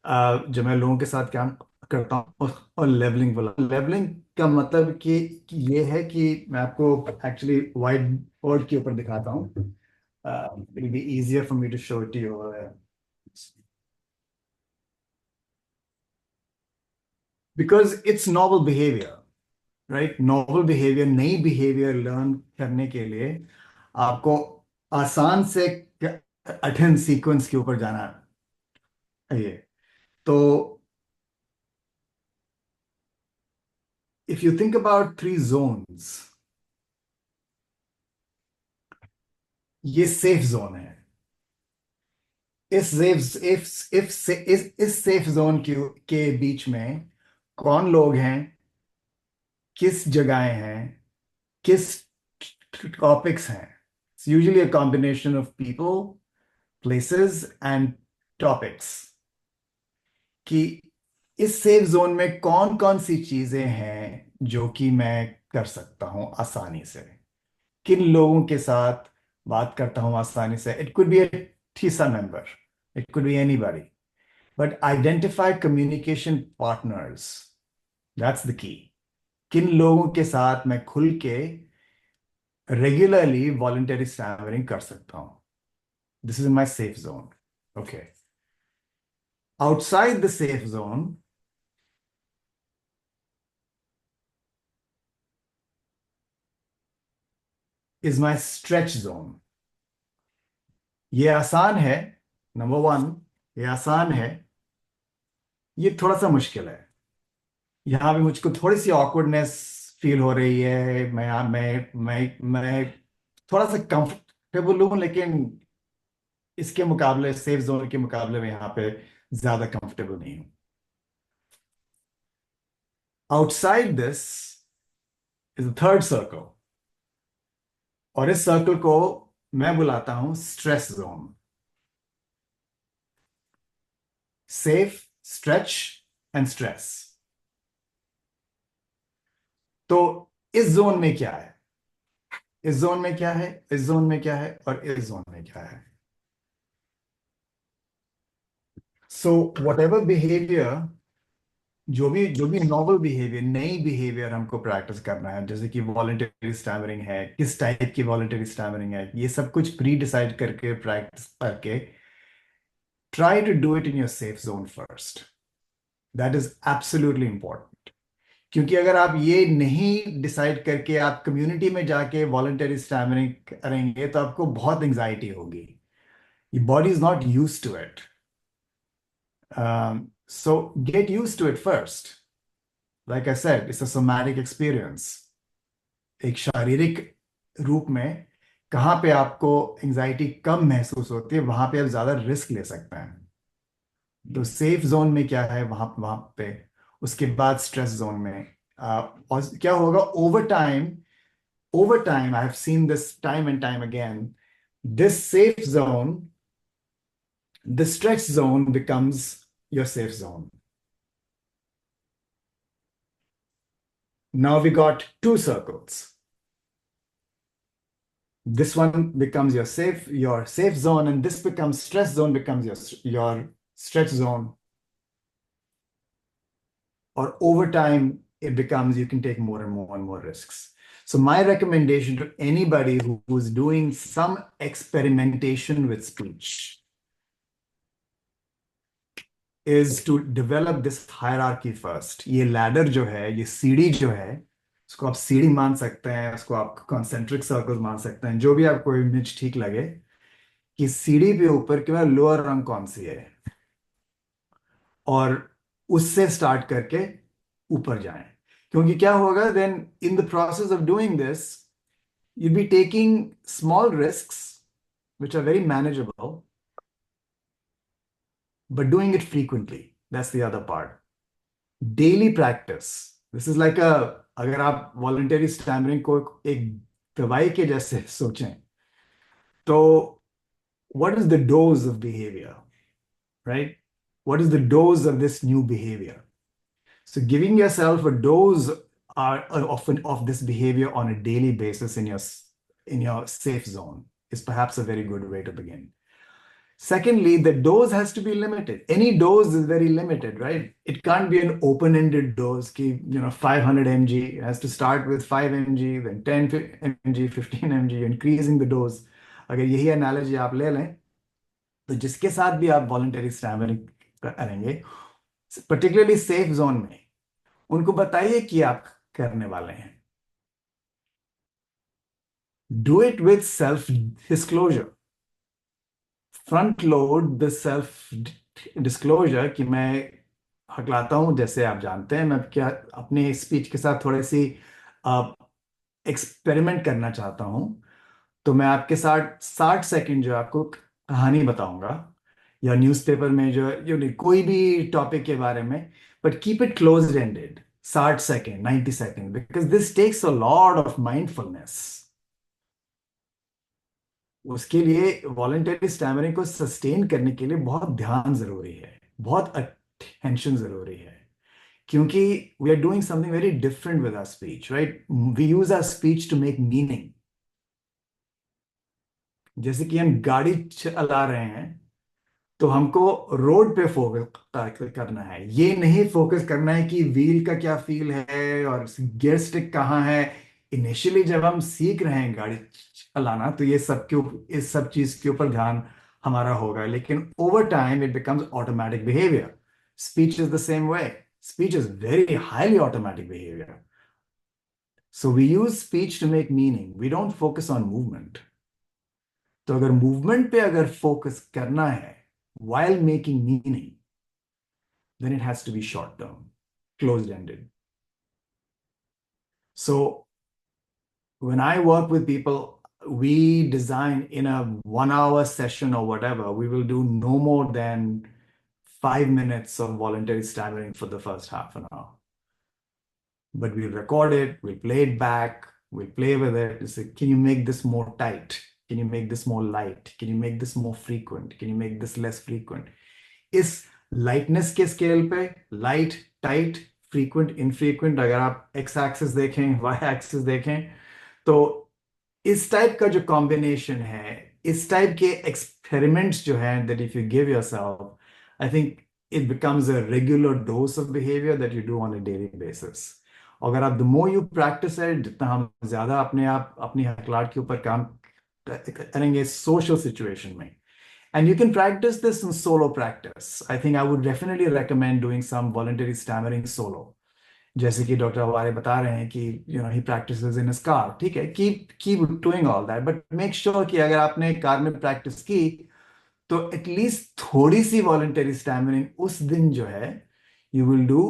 Speaker 2: जब मैं लोगों के साथ काम करता हूँ और लेवलिंग बोला, लेवलिंग का मतलब कि ये है कि मैं आपको एक्चुअली व्हाइट बोर्ड के ऊपर दिखाता हूँ। It will be easier for me to show it to you over there. Because it's novel behavior, right? Novel behavior, नई behavior learn करने के लिए आपको आसान से कठिन सीक्वेंस के ऊपर जाना है। तो if you think about 3 zones, ये सेफ जोन है। इस सेफ जोन के बीच में कौन लोग हैं, किस जगहें हैं, किस टॉपिक्स हैं। It's usually a combination of people, places and topics, कि इस सेफ जोन में कौन कौन सी चीजें हैं जो कि मैं कर सकता हूं आसानी से, किन लोगों के साथ बात करता हूं आसानी से। It could be a TISA member, it could be anybody, but identify communication partners, that's the key। किन लोगों के साथ मैं खुल के रेगुलरली वॉलंटरी स्टैमरिंग कर सकता हूं। This is in my safe zone, okay। Outside the safe zone is my stretch zone। ये आसान है, नंबर 1, ये आसान है, ये थोड़ा सा मुश्किल है। यहाँ भी मुझको थोड़ी सी ऑकवर्डनेस फील हो रही है। मैं थोड़ा सा कंफर्टेबल हूँ, लेकिन इसके मुकाबले सेफ जोन के मुकाबले में यहाँ पे ज्यादा कंफर्टेबल नहीं हूँ। Outside this is the third circle, और इस सर्कल को मैं बुलाता हूं stress zone. Safe, stretch and stress. तो इस जोन में क्या है, इस जोन में क्या है, इस जोन में क्या है और इस जोन में क्या है। सो व्हाटएवर बिहेवियर, जो भी नॉवल बिहेवियर, नई बिहेवियर हमको प्रैक्टिस करना है, जैसे कि वॉलंटरी स्टैमरिंग है, किस टाइप की वॉलंटरी स्टैमरिंग है, ये सब कुछ प्री डिसाइड करके प्रैक्टिस करके try to do it in your safe zone first. That is absolutely important, क्योंकि अगर आप ये नहीं डिसाइड करके आप कम्युनिटी में जाके वॉलंटरी स्टैमरिंग करेंगे तो आपको बहुत एंजाइटी होगी। ये body is not used to it. So get used to it first. Like I said, it's a somatic experience. एक शारीरिक रूप में कहाँ पे आपको एंजाइटी कम महसूस होती है, वहां पे आप ज्यादा रिस्क ले सकते हैं. तो सेफ जोन में क्या है वहां वहां पे, उसके बाद स्ट्रेस जोन में. और क्या होगा over time I have seen this time and time again, this safe zone, the stress zone becomes your safe zone. Now we got two circles. This one becomes your safe zone, and this becomes stress zone, becomes your stretch zone. Or over time it becomes you can take more and more risks. So my recommendation to anybody who's doing some experimentation with speech is to develop this hierarchy first. ये ladder जो है, ये सीढ़ी जो है, उसको आप सीढ़ी मान सकते हैं, उसको आप concentric circles मान सकते हैं, जो भी आपको इमेज ठीक लगे, कि सीढ़ी पे ऊपर के बाद लोअर रंग कौन सी है, और उससे स्टार्ट करके ऊपर जाएं. क्योंकि क्या होगा, then in the process of doing this you'll be taking small risks which are very manageable, but doing it frequently, that's the other part. Daily practice. This is like अगर आप voluntary stammering को एक दवाई के जैसे सोचें, तो what is the dose of behavior, right? What is the dose of this new behavior? So giving yourself a dose of this behavior on a daily basis in your safe zone is perhaps a very good way to begin. Secondly, the dose has to be limited. Any dose is very limited, right? It can't be an open-ended dose. 500 mg. It has to start with 5 mg, then 10 mg, 15 mg, increasing the dose. अगर यही analogy आप ले लें, तो जिसके साथ भी आप voluntary stammering करेंगे, particularly safe zone में, उनको बताइए कि आप करने वाले हैं. Do it with self-disclosure. Front load the self-disclosure कि मैं हकलाता हूं, जैसे आप जानते हैं, मैं क्या अपने स्पीच के साथ थोड़ी सी एक्सपेरिमेंट करना चाहता हूं. तो मैं आपके साथ 60 सेकंड जो आपको कहानी बताऊंगा, या न्यूज़पेपर में जो कोई भी टॉपिक के बारे में, but keep it closed ended. 60 second, 90 second, because this takes a lot of mindfulness. उसके लिए वॉलंटरी स्टैमरिंग को सस्टेन करने के लिए बहुत ध्यान जरूरी है, बहुत अटेंशन जरूरी है, क्योंकि we are doing something very different with our speech, right? We use our speech to make meaning. जैसे कि हम गाड़ी चला रहे हैं, तो हमको रोड पे फोकस करना है, ये नहीं फोकस करना है कि व्हील का क्या फील है और गियर स्टिक कहाँ है. इनिशियली जब हम सीख रहे हैं गाड़ी चलाना, तो इस सब चीज के ऊपर ध्यान हमारा होगा, लेकिन over time it becomes automatic behaviour. Speech is the same way. Speech is very highly automatic behaviour. So we use speech to make meaning, we don't focus on movement. तो अगर मूवमेंट पे अगर फोकस करना है while making meaning, then it has to be short term, closed ended. So when I work with people, we design in a 1 hour session or whatever, we will do no more than 5 minutes of voluntary stammering for the first half an hour. But we'll record it, we'll play it back, we'll play with it. We'll say, can you make this more tight? Can you make this more light? Can you make this more frequent? Can you make this less frequent? इस lightness के scale पे light, tight, frequent, infrequent, अगर आप x axis देखें, y axis देखें, तो इस type का जो combination है, इस type के experiments जो हैं, that if you give yourself, I think it becomes a regular dose of behavior that you do on a daily basis. अगर आप the more you practice it, जितना हम ज़्यादा अपनी हकलाहट के ऊपर काम करेंगे social situation में. And you can practice this in solo practice. I think I would definitely recommend doing some voluntary stammering solo. जैसे कि डॉक्टर हवारे बता रहे हैं कि he practices in his car. ठीक है, keep doing all that, but make sure कि अगर आपने कार में practice की, तो एटलीस्ट थोड़ी सी वॉलंटरी स्टैमरिंग उस दिन जो है यू विल डू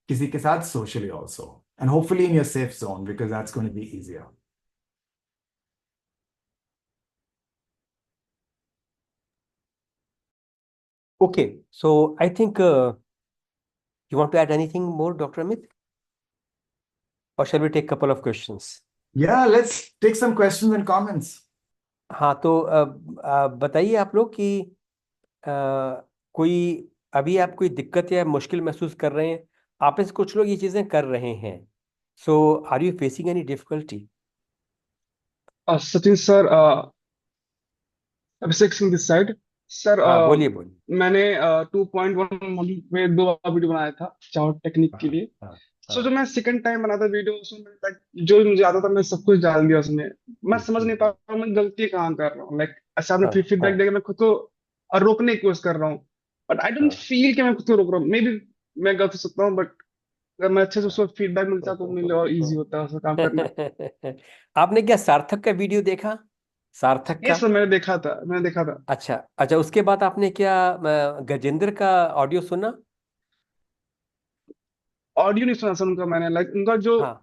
Speaker 2: किसी के साथ socially also, and hopefully in your safe zone, because that's going to be easier.
Speaker 3: Okay, so I think you want to add anything more, Dr. Amit? Or shall we take a couple of questions?
Speaker 2: Yeah, let's take some questions and comments.
Speaker 3: हाँ, तो बताइए आप लोग कि कोई अभी आप कोई दिक्कत या मुश्किल महसूस कर रहे हैं. आप में से कुछ लोग ये चीजें कर रहे हैं. So are you facing any difficulty?
Speaker 8: Sachin sir, Abhishek Singh this side sir.
Speaker 3: हाँ, बोलिए बोलिए.
Speaker 8: मैंने 2.1 मॉड्यूल में 2 वीडियो बनाया था चार टेक्निक के
Speaker 3: हाँ
Speaker 8: लिए.
Speaker 3: हाँ
Speaker 8: सो जो
Speaker 3: हाँ
Speaker 8: मैं सेकंड टाइम बनाता वीडियो, उसमें लाइक जो भी मुझे आता था मैं सब कुछ डाल दिया उसमें. मैं समझ नहीं पा रहा हूँ मैं गलती कहाँ कर रहा हूँ. लाइक ऐसा आपने
Speaker 3: हाँ
Speaker 8: फीडबैक
Speaker 3: हाँ
Speaker 8: देकर मैं खुद को रोकने की कोशिश कर रहा हूँ, बट आई डोंट
Speaker 3: हाँ.
Speaker 8: फील कि मैं खुद को रोक रहा हूँ. मे बी मैं गलत हो सकता हूँ, बट अगर मैं अच्छे से उसको फीडबैक मिलता तो मेरे लिए और इजी होता है उसका काम करना.
Speaker 3: आपने क्या सार्थक का वीडियो देखा? सार्थक
Speaker 8: ये
Speaker 3: का?
Speaker 8: सर मैंने देखा था.
Speaker 3: अच्छा अच्छा, उसके बाद आपने क्या गजेंद्र का ऑडियो सुना?
Speaker 8: ऑडियो नहीं सुना सर उनका. मैंने लाइक उनका जो
Speaker 3: हाँ,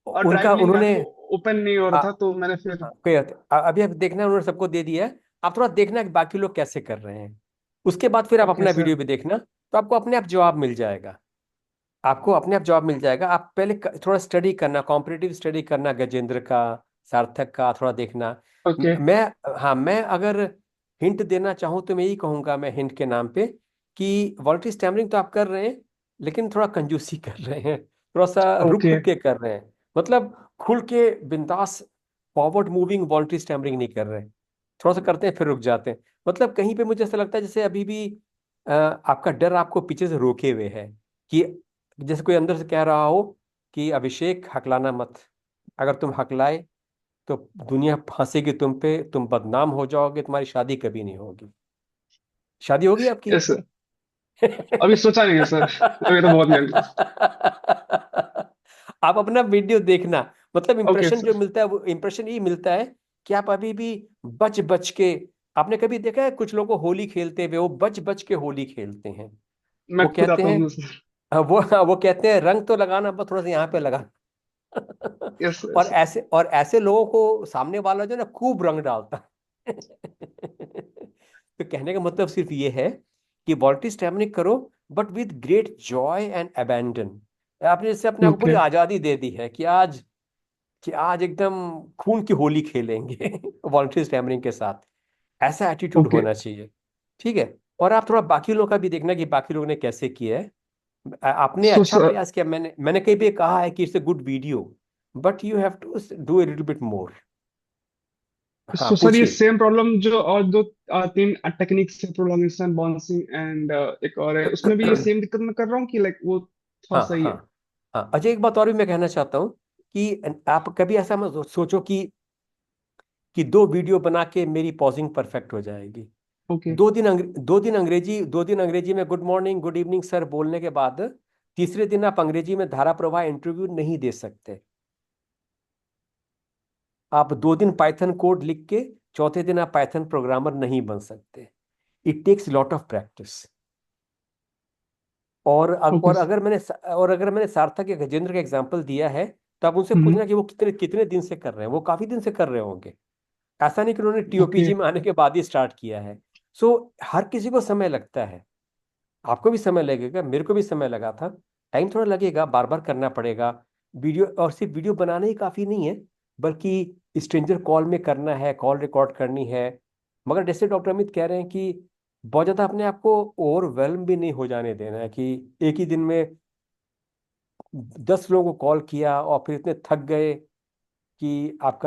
Speaker 8: ड्राइव
Speaker 3: उनका
Speaker 8: लिंक आया था
Speaker 3: उन्होंने
Speaker 8: वो ओपन नहीं हो रहा था, तो मैंने फिर.
Speaker 3: कोई अभी आप देखना, उन्होंने सबको दे दिया है. आप थोड़ा देखना कि बाकी लोग कैसे कर रहे हैं. उसके बाद फिर आप
Speaker 8: ओके
Speaker 3: अपना
Speaker 8: सर.
Speaker 3: वीडियो भी देखना, तो आपको अपने आप जवाब मिल जाएगा. आपको अपने आप जवाब मिल जाएगा. आप पहले थोड़ा स्टडी करना, कॉम्पिटिटिव स्टडी करना, गजेंद्र का, सार्थक का थोड़ा देखना.
Speaker 8: ओके
Speaker 3: मैं अगर हिंट देना चाहूँ तो मैं यही कहूंगा, मैं हिंट के नाम पे, कि वॉलंटरी स्टैमरिंग तो आप कर रहे हैं, लेकिन थोड़ा कंजूसी कर रहे हैं, थोड़ा सा रुक
Speaker 8: ओके
Speaker 3: रुक के कर रहे हैं. मतलब खुल के बिंदास फॉरवर्ड मूविंग वॉलंटरी स्टैमरिंग नहीं कर रहे हैं. थोड़ा सा करते हैं फिर रुक जाते हैं. मतलब कहीं पे मुझे ऐसा लगता है जैसे अभी भी आपका डर आपको पीछे से रोके हुए है, कि जैसे कोई अंदर से कह रहा हो कि अभिषेक हकलाना मत, अगर तुम हकलाए तो दुनिया फांसेगी तुम पे, तुम बदनाम हो जाओगे, तुम्हारी शादी कभी नहीं होगी. शादी होगी आपकी?
Speaker 8: Yes sir. अभी सोचा नहीं है सर, अभी तो बहुत लेट.
Speaker 3: आप अपना वीडियो देखना. मतलब
Speaker 8: ओके
Speaker 3: इंप्रेशन जो
Speaker 8: सर.
Speaker 3: मिलता है वो इंप्रेशन ये मिलता है कि आप अभी भी बच बच के. आपने कभी देखा है कुछ लोगों को होली खेलते हुए, वो बच बच के होली खेलते हैं.
Speaker 8: मैं
Speaker 3: वो
Speaker 8: खुद
Speaker 3: कहते
Speaker 8: आता
Speaker 3: हैं
Speaker 8: हूँ सर.
Speaker 3: वो कहते हैं रंग तो लगाना, बस थोड़ा सा यहाँ पे लगा.
Speaker 8: यस
Speaker 3: और
Speaker 8: सर.
Speaker 3: ऐसे लोगों को सामने वाला जो है ना खूब रंग डालता है. तो कहने का मतलब सिर्फ ये है कि वॉलंटरी स्टैमरिंग करो, but with great Joy and abandon. आपने जैसे अपने आप को पूरी
Speaker 8: ओके
Speaker 3: आजादी दे दी है कि आज एकदम खून की होली खेलेंगे वॉलंटरी स्टैमरिंग के साथ. ऐसा एटीट्यूड
Speaker 8: ओके.
Speaker 3: होना चाहिए. ठीक है. और आप थोड़ा बाकी लोगों का भी देखना कि बाकी लोगों ने कैसे किया है. आपने
Speaker 8: सो
Speaker 3: अच्छा
Speaker 8: सर,
Speaker 3: प्रयास किया. मैंने कहीं पे कहा है कि it's a good video, but you have to do a little bit more. हाँ,
Speaker 8: ये
Speaker 3: पूछिए.
Speaker 8: सेम प्रॉब्लम जो और दो तीन टेक्निक से, प्रोलॉन्गेशन, बाउंसिंग एंड एक और है, उसमें भी ये सेम दिक्कत मैं कर रहा हूँ कि लाइक वो थोड़ा
Speaker 3: हाँ
Speaker 8: सही
Speaker 3: हाँ
Speaker 8: है.
Speaker 3: हाँ. अच्छा, एक बात और भी मैं कहना चाहता हूँ कि आप कभी ऐसा मत सोचो कि दो वीडियो बना के मेरी पॉजिंग परफेक्ट हो जाएगी.
Speaker 8: ओके
Speaker 3: 2 दिन अंग्रेजी में good morning good evening sir बोलने के बाद तीसरे दिन आप अंग्रेजी में धारा प्रवाह इंटरव्यू नहीं दे सकते. आप 2 दिन पाइथन कोड लिख के चौथे दिन आप पाइथन प्रोग्रामर नहीं बन सकते. It takes lot of practice. और
Speaker 8: ओके.
Speaker 3: और अगर मैंने सार्थक या गजेंद्र का एग्जांपल दिया है, तो आप उनसे
Speaker 8: हम्म.
Speaker 3: पूछना कि वो कितने कितने दिन से कर रहे हैं. वो काफी दिन से कर रहे होंगे. ऐसा नहीं कि उन्होंने
Speaker 8: ओके.
Speaker 3: टीओपीजी में आने के बाद ही स्टार्ट किया है. सो हर किसी को समय लगता है. आपको भी समय लगेगा, मेरे को भी समय लगा था. टाइम थोड़ा लगेगा, बार बार करना पड़ेगा. वीडियो, और सिर्फ वीडियो बनाना ही काफी नहीं है, बल्कि स्ट्रेंजर कॉल में करना है, कॉल रिकॉर्ड करनी है. मगर जैसे डॉक्टर अमित कह रहे हैं कि बहुत ज्यादा अपने आप को ओवरवेल्म भी नहीं हो जाने देना है, कि एक ही दिन में 10 लोगों को कॉल किया और फिर इतने थक गए कि आप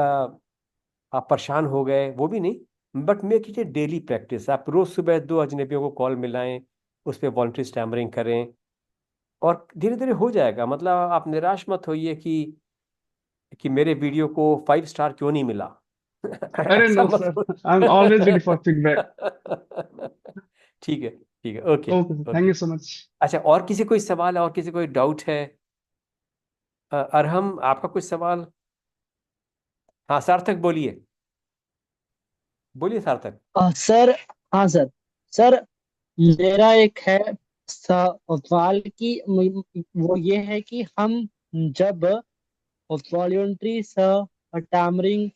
Speaker 3: परेशान हो गए, वो भी नहीं. But make it A daily practice. आप रोज सुबह 2 अजनबियों को कॉल मिलाएं, उस पर वॉलंटरी स्टैमरिंग करें, और धीरे धीरे हो जाएगा. मतलब आप निराश मत होइए कि मेरे वीडियो को 5 स्टार क्यों नहीं मिला.
Speaker 8: अरे
Speaker 3: ऐसा
Speaker 8: नो
Speaker 3: मत
Speaker 8: sir, I am always ready for feedback.
Speaker 3: सोच. ठीक है, ठीक है. Okay
Speaker 8: okay sir, thank
Speaker 3: okay.
Speaker 8: You so much.
Speaker 3: अच्छा, और किसी कोई सवाल है, और किसी कोई डाउट है? अरहम, आपका कुछ सवाल? हाँ, सार्थक बोलिए. बोलिए सार्थक.
Speaker 6: सर
Speaker 9: हाँ सर। सर मेरा एक है सवाल कि वो ये है कि हम जब वॉलंटरी टैमरिंग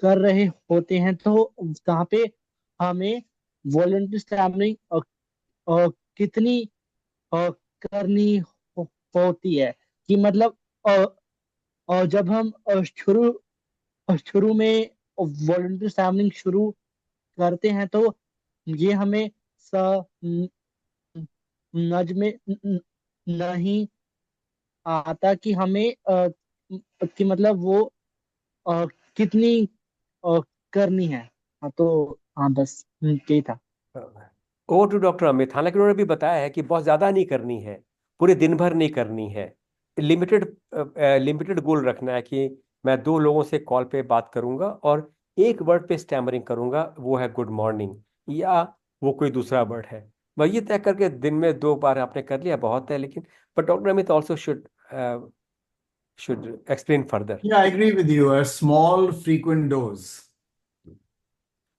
Speaker 9: कर रहे होते हैं तो वहाँ पे हमें वॉलंटरी टैमरिंग कितनी अ, करनी होती है, कि मतलब जब हम शुरू में वॉलंटरी टैमरिंग शुरू करते हैं तो ये हमें समझ में नहीं आता कि हमें कि मतलब वो अ, कितनी करनी है। हाँ तो हाँ बस यही था।
Speaker 3: Over to doctor Amit. हालांकि उन्होंने भी बताया है कि बहुत ज़्यादा नहीं करनी है, पूरे दिन भर नहीं करनी है, लिमिटेड लिमिटेड गोल रखना है कि मैं 2 लोगों से कॉल पे बात करूंगा और एक वर्ड पे स्टैमरिंग करूंगा, वो है गुड मॉर्निंग, या वो कोई दूसरा वर्ड है। वह ये तय करके दिन में 2 बार आपने कर लिया बहुत है, लेकिन but doctor Amit also should explain further.
Speaker 2: Yeah, I agree with you. A small frequent dose.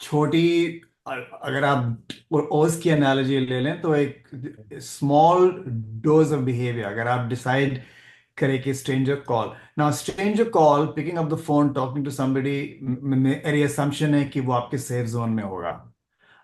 Speaker 2: छोटी, अगर आप ओस की एनालॉजी ले लें तो एक स्मॉल डोज ऑफ बिहेवियर, अगर आप डिसाइड करें कि stranger call, now stranger call, picking up the phone, talking to somebody, मेरी असम्पशन है कि वो आपके सेफ जोन में होगा।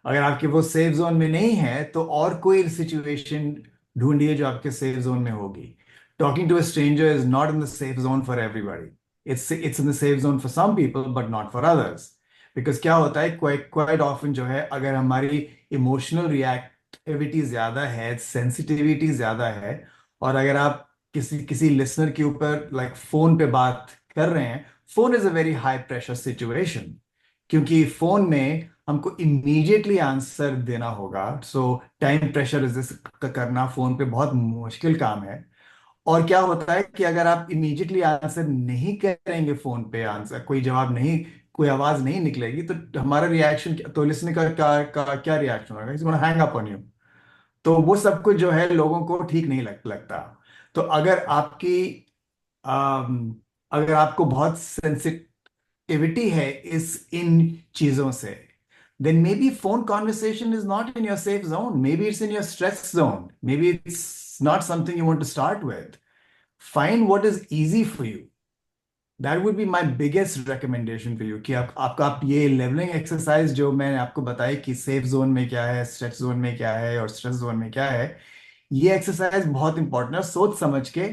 Speaker 2: अगर आपके वो सेफ जोन में नहीं है तो और कोई सिचुएशन ढूंढिए जो आपके सेफ जोन में होगी। Talking to a stranger is not in the safe zone for everybody. It's in the safe zone for some people but not for others. Because क्या होता है, क्वाइट ऑफन जो है, अगर हमारी इमोशनल रिएक्टिविटी ज्यादा है, सेंसिटिविटी ज्यादा है, और अगर आप किसी किसी लिसनर के ऊपर लाइक फोन पे बात कर रहे हैं, phone is a very high pressure situation, क्योंकि फोन में हमको इमीडिएटली आंसर देना होगा। सो टाइम प्रेशर इज करना फोन पे बहुत मुश्किल काम है। और क्या होता है कि अगर आप इमीडिएटली आंसर नहीं करेंगे, फोन पे आंसर, कोई जवाब नहीं, कोई आवाज नहीं निकलेगी, तो हमारा रिएक्शन, तो लिसनिंग का क्या रिएक्शन होगा? It's gonna hang up on you. तो वो सब कुछ जो है लोगों को ठीक नहीं लगता। तो अम, अगर आपको बहुत सेंसिटिविटी है इन चीजों से, then maybe phone conversation is not in your safe zone. Maybe it's in your stress zone. Maybe it's not something you want to start with. Find what is easy for you. That would be my biggest recommendation for you, कि आप ये levelling exercise जो मैंने आपको बताई कि safe zone में क्या है, स्ट्रेस जोन में क्या है और स्ट्रेस जोन में क्या है, ये एक्सरसाइज बहुत इंपॉर्टेंट है। सोच समझ के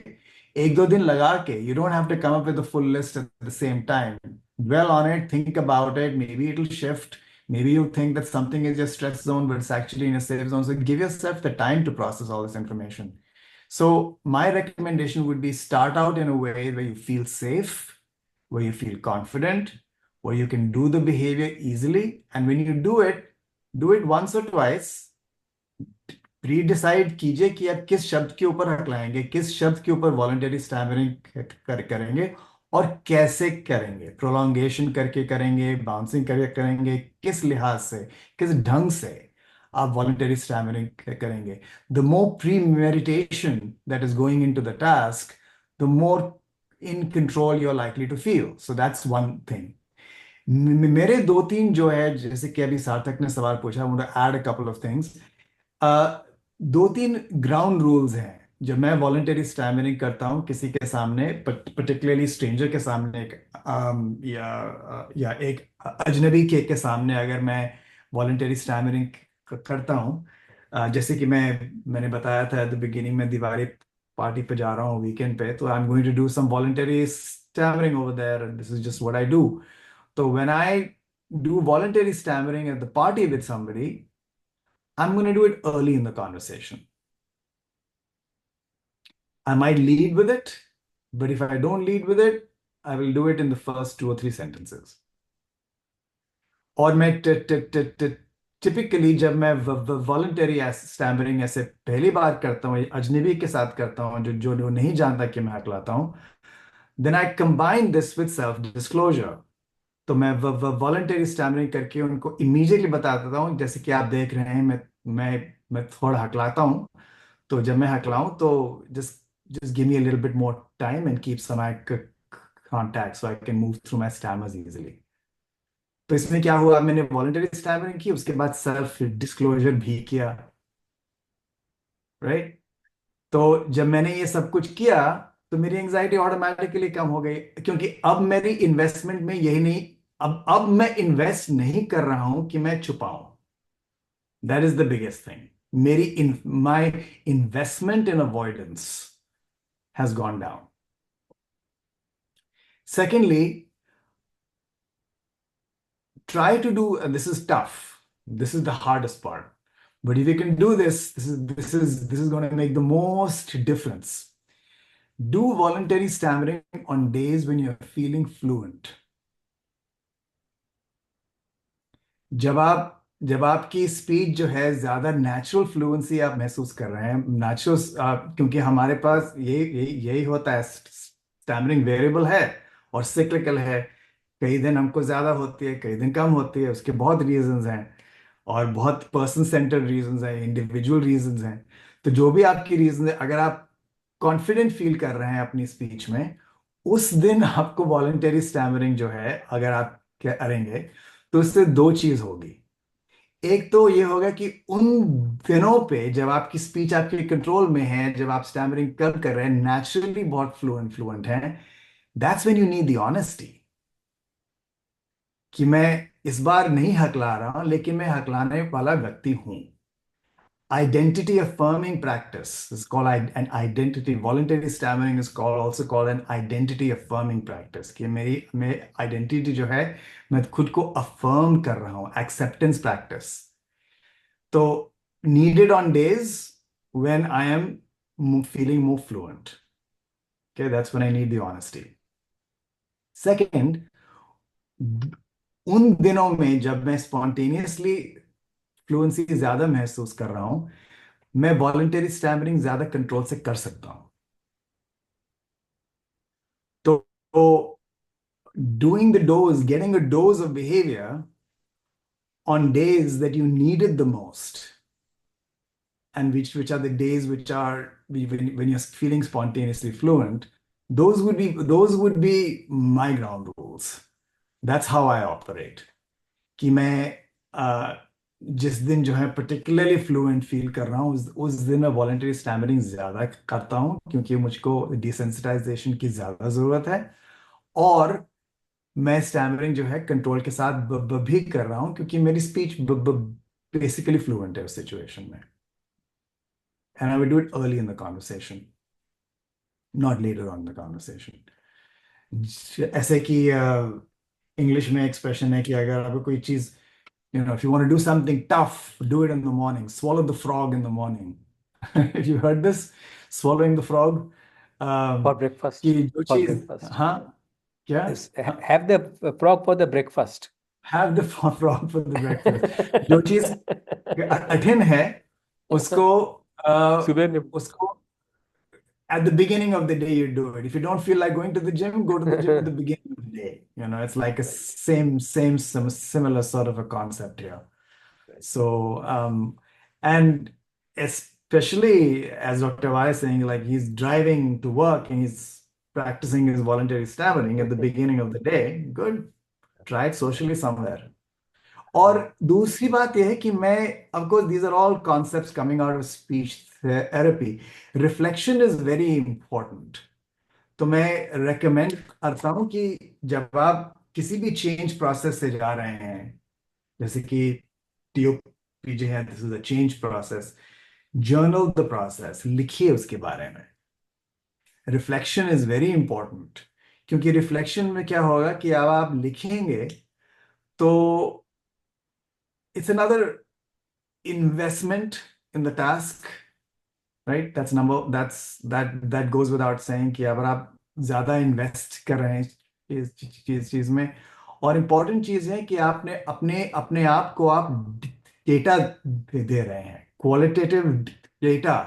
Speaker 2: 1-2 दिन लगा के, you don't have to come up with the full list at the same time. Dwell on it, think about it. Maybe it'll shift. Maybe you think that something is your stress zone, but it's actually in a safe zone. So give yourself the time to process all this information. So my recommendation would be, start out in a way where you feel safe, where you feel confident, where you can do the behavior easily. And when you do it once or twice. Pre decide कीजिए कि आप किस शब्द के ऊपर हकलाएंगे, किस शब्द के ऊपर वॉलंटरी स्टैमरिंग करेंगे, और कैसे करेंगे। प्रोलॉन्गेशन करके करेंगे, बाउंसिंग करके करेंगे, किस लिहाज से, किस ढंग से आप वॉलंटरी स्टैमरिंग करेंगे। The more premeditation that is going into the task, the more in control you are likely to feel. So that's one thing. मेरे 2-3 जो है, जैसे कि अभी सार्थक ने सवाल पूछा, add a couple of things. 2-3 ground rules हैं जब मैं वॉलंटरी स्टैमरिंग करता हूँ किसी के सामने, पर्टिकुलरली स्ट्रेंजर के सामने, या एक अजनबी के सामने अगर मैं वॉलंटरी स्टैमरिंग करता हूँ। जैसे कि मैंने बताया था एट द बिगिनिंग, में दिवाली पार्टी पे जा रहा हूँ वीकेंड पे, तो I am going to do some voluntary stammering over there, this is just what I do. तो when I do voluntary stammering at the party with somebody, I'm going to do it early in the conversation. I might lead with it, but if I don't lead with it, I will do it in the first 2 or 3 sentences. और मैं typically जब मैं voluntary stammering ऐसे पहली बार करता हूँ, अजनबी के साथ करता हूँ जो जो नहीं जानता कि मैं हकलाता हूँ, then I combine this with self disclosure. तो मैं वॉलंटरी स्टैमरिंग करके उनको इमीडिएटली बता देता हूँ, जैसे कि आप देख रहे हैं, मैं थोड़ा हकलाता हूँ। तो जब मैं हकलाऊं तो just give me a little bit more time and keep some eye contact so I can move through my stammers easily. तो इसमें क्या हुआ, मैंने वॉलंटरी स्टैमरिंग की, उसके बाद सेल्फ डिस्क्लोजर भी किया, राइट। तो जब मैंने ये सब कुछ किया तो मेरी एंजाइटी ऑटोमेटिकली कम हो गई, क्योंकि अब मेरी इन्वेस्टमेंट में यही नहीं, अब मैं इन्वेस्ट नहीं कर रहा हूं कि मैं छुपाऊं। That is the biggest thing. My investment in avoidance has gone down. Secondly, try to do, and this is tough, this is the hardest part, but if you can do this, this is going to make the most difference. Do voluntary stammering on days when you're feeling fluent. जब आपकी speech जो है ज्यादा natural fluency आप महसूस कर रहे हैं, नेचुरल, क्योंकि हमारे पास यही होता है, स्टैमरिंग वेरिएबल है और सिक्लिकल है। कई दिन हमको ज्यादा होती है, कई दिन कम होती है, उसके बहुत रीजंस हैं और बहुत पर्सन सेंटर्ड रीजंस हैं, इंडिविजुअल रीजंस हैं। तो जो भी आपकी रीजन है, अगर आप कॉन्फिडेंट फील कर रहे हैं अपनी स्पीच में, उस दिन आपको वॉलंटरी स्टैमरिंग जो है अगर आप करेंगे तो उससे दो चीज होगी। एक तो ये होगा कि उन दिनों पे जब आपकी स्पीच आपके कंट्रोल में है, जब आप स्टैमरिंग कर रहे हैं, नेचुरली बहुत फ्लुएंट हैं, that's when you need the honesty, कि मैं इस बार नहीं हकला रहा हूं, लेकिन मैं हकलाने वाला व्यक्ति हूं। Identity affirming practice is called an identity. Voluntary stammering is also called an identity affirming practice. कि मैं identity जो है, मैं खुद को affirm कर रहा हूँ, acceptance practice. तो needed on days when I am feeling more fluent. Okay, that's when I need the honesty. Second, उन दिनों में जब मैं spontaneously फ्लुएंसी ज्यादा महसूस कर रहा हूं, मैं वॉलंटरी स्टैमरिंग ज्यादा कंट्रोल से कर सकता हूं। तो doing the dose, getting a dose of behaviour on days that you need it the most, and which are the days which are when you're feeling spontaneously fluent, those would be my ground rules. That's how I operate. कि मैं जिस दिन जो है particularly fluent feel कर रहा हूँ, उस दिन मैं वॉलंटरी स्टैमरिंग ज्यादा करता हूँ, क्योंकि मुझको डिसेंसिटाइजेशन की ज्यादा जरूरत है, और मैं स्टैमरिंग जो है कंट्रोल के साथ भी कर रहा हूँ, क्योंकि मेरी स्पीच बेसिकली फ्लुएंट है उस सिचुएशन में। And I will do it early in the conversation, not later on the conversation. ऐसे कि इंग्लिश में एक्सप्रेशन है कि अगर आपको कोई चीज, if you want to do something tough, do it in the morning. Swallow the frog in the morning. If you heard this, swallowing the frog.
Speaker 3: For breakfast.
Speaker 2: कि जो
Speaker 3: For
Speaker 2: चीज,
Speaker 3: breakfast.
Speaker 2: हाँ, क्या?
Speaker 3: Have the frog for the breakfast.
Speaker 2: Have the frog for the breakfast. जो चीज कठिन है, उसको
Speaker 3: सुबह में
Speaker 2: उसको at the beginning of the day you do it. If you don't feel like going to the gym, go to the gym at the beginning of the day. It's like a similar sort of a concept here. So, and especially as Dr. Y is saying, like he's driving to work and he's practicing his voluntary stammering at the beginning of the day. Good. Try it socially somewhere. और दूसरी बात यह है कि मैं, of course, these are all concepts coming out of speech therapy. Reflection is very important. तो मैं recommend करता हूँ कि जब आप किसी भी change process से जा रहे हैं, जैसे कि TOPJ है, this is a change process, journal the process, लिखिए उसके बारे में। Reflection is very important, क्योंकि reflection में क्या होगा कि अब आप लिखेंगे तो it's another investment in the task, right? That goes without saying कि अगर आप ज्यादा इन्वेस्ट कर रहे हैं इस चीज में, और इम्पोर्टेंट चीज है कि आपने अपने आप को आप डेटा दे रहे हैं, क्वालिटेटिव डेटा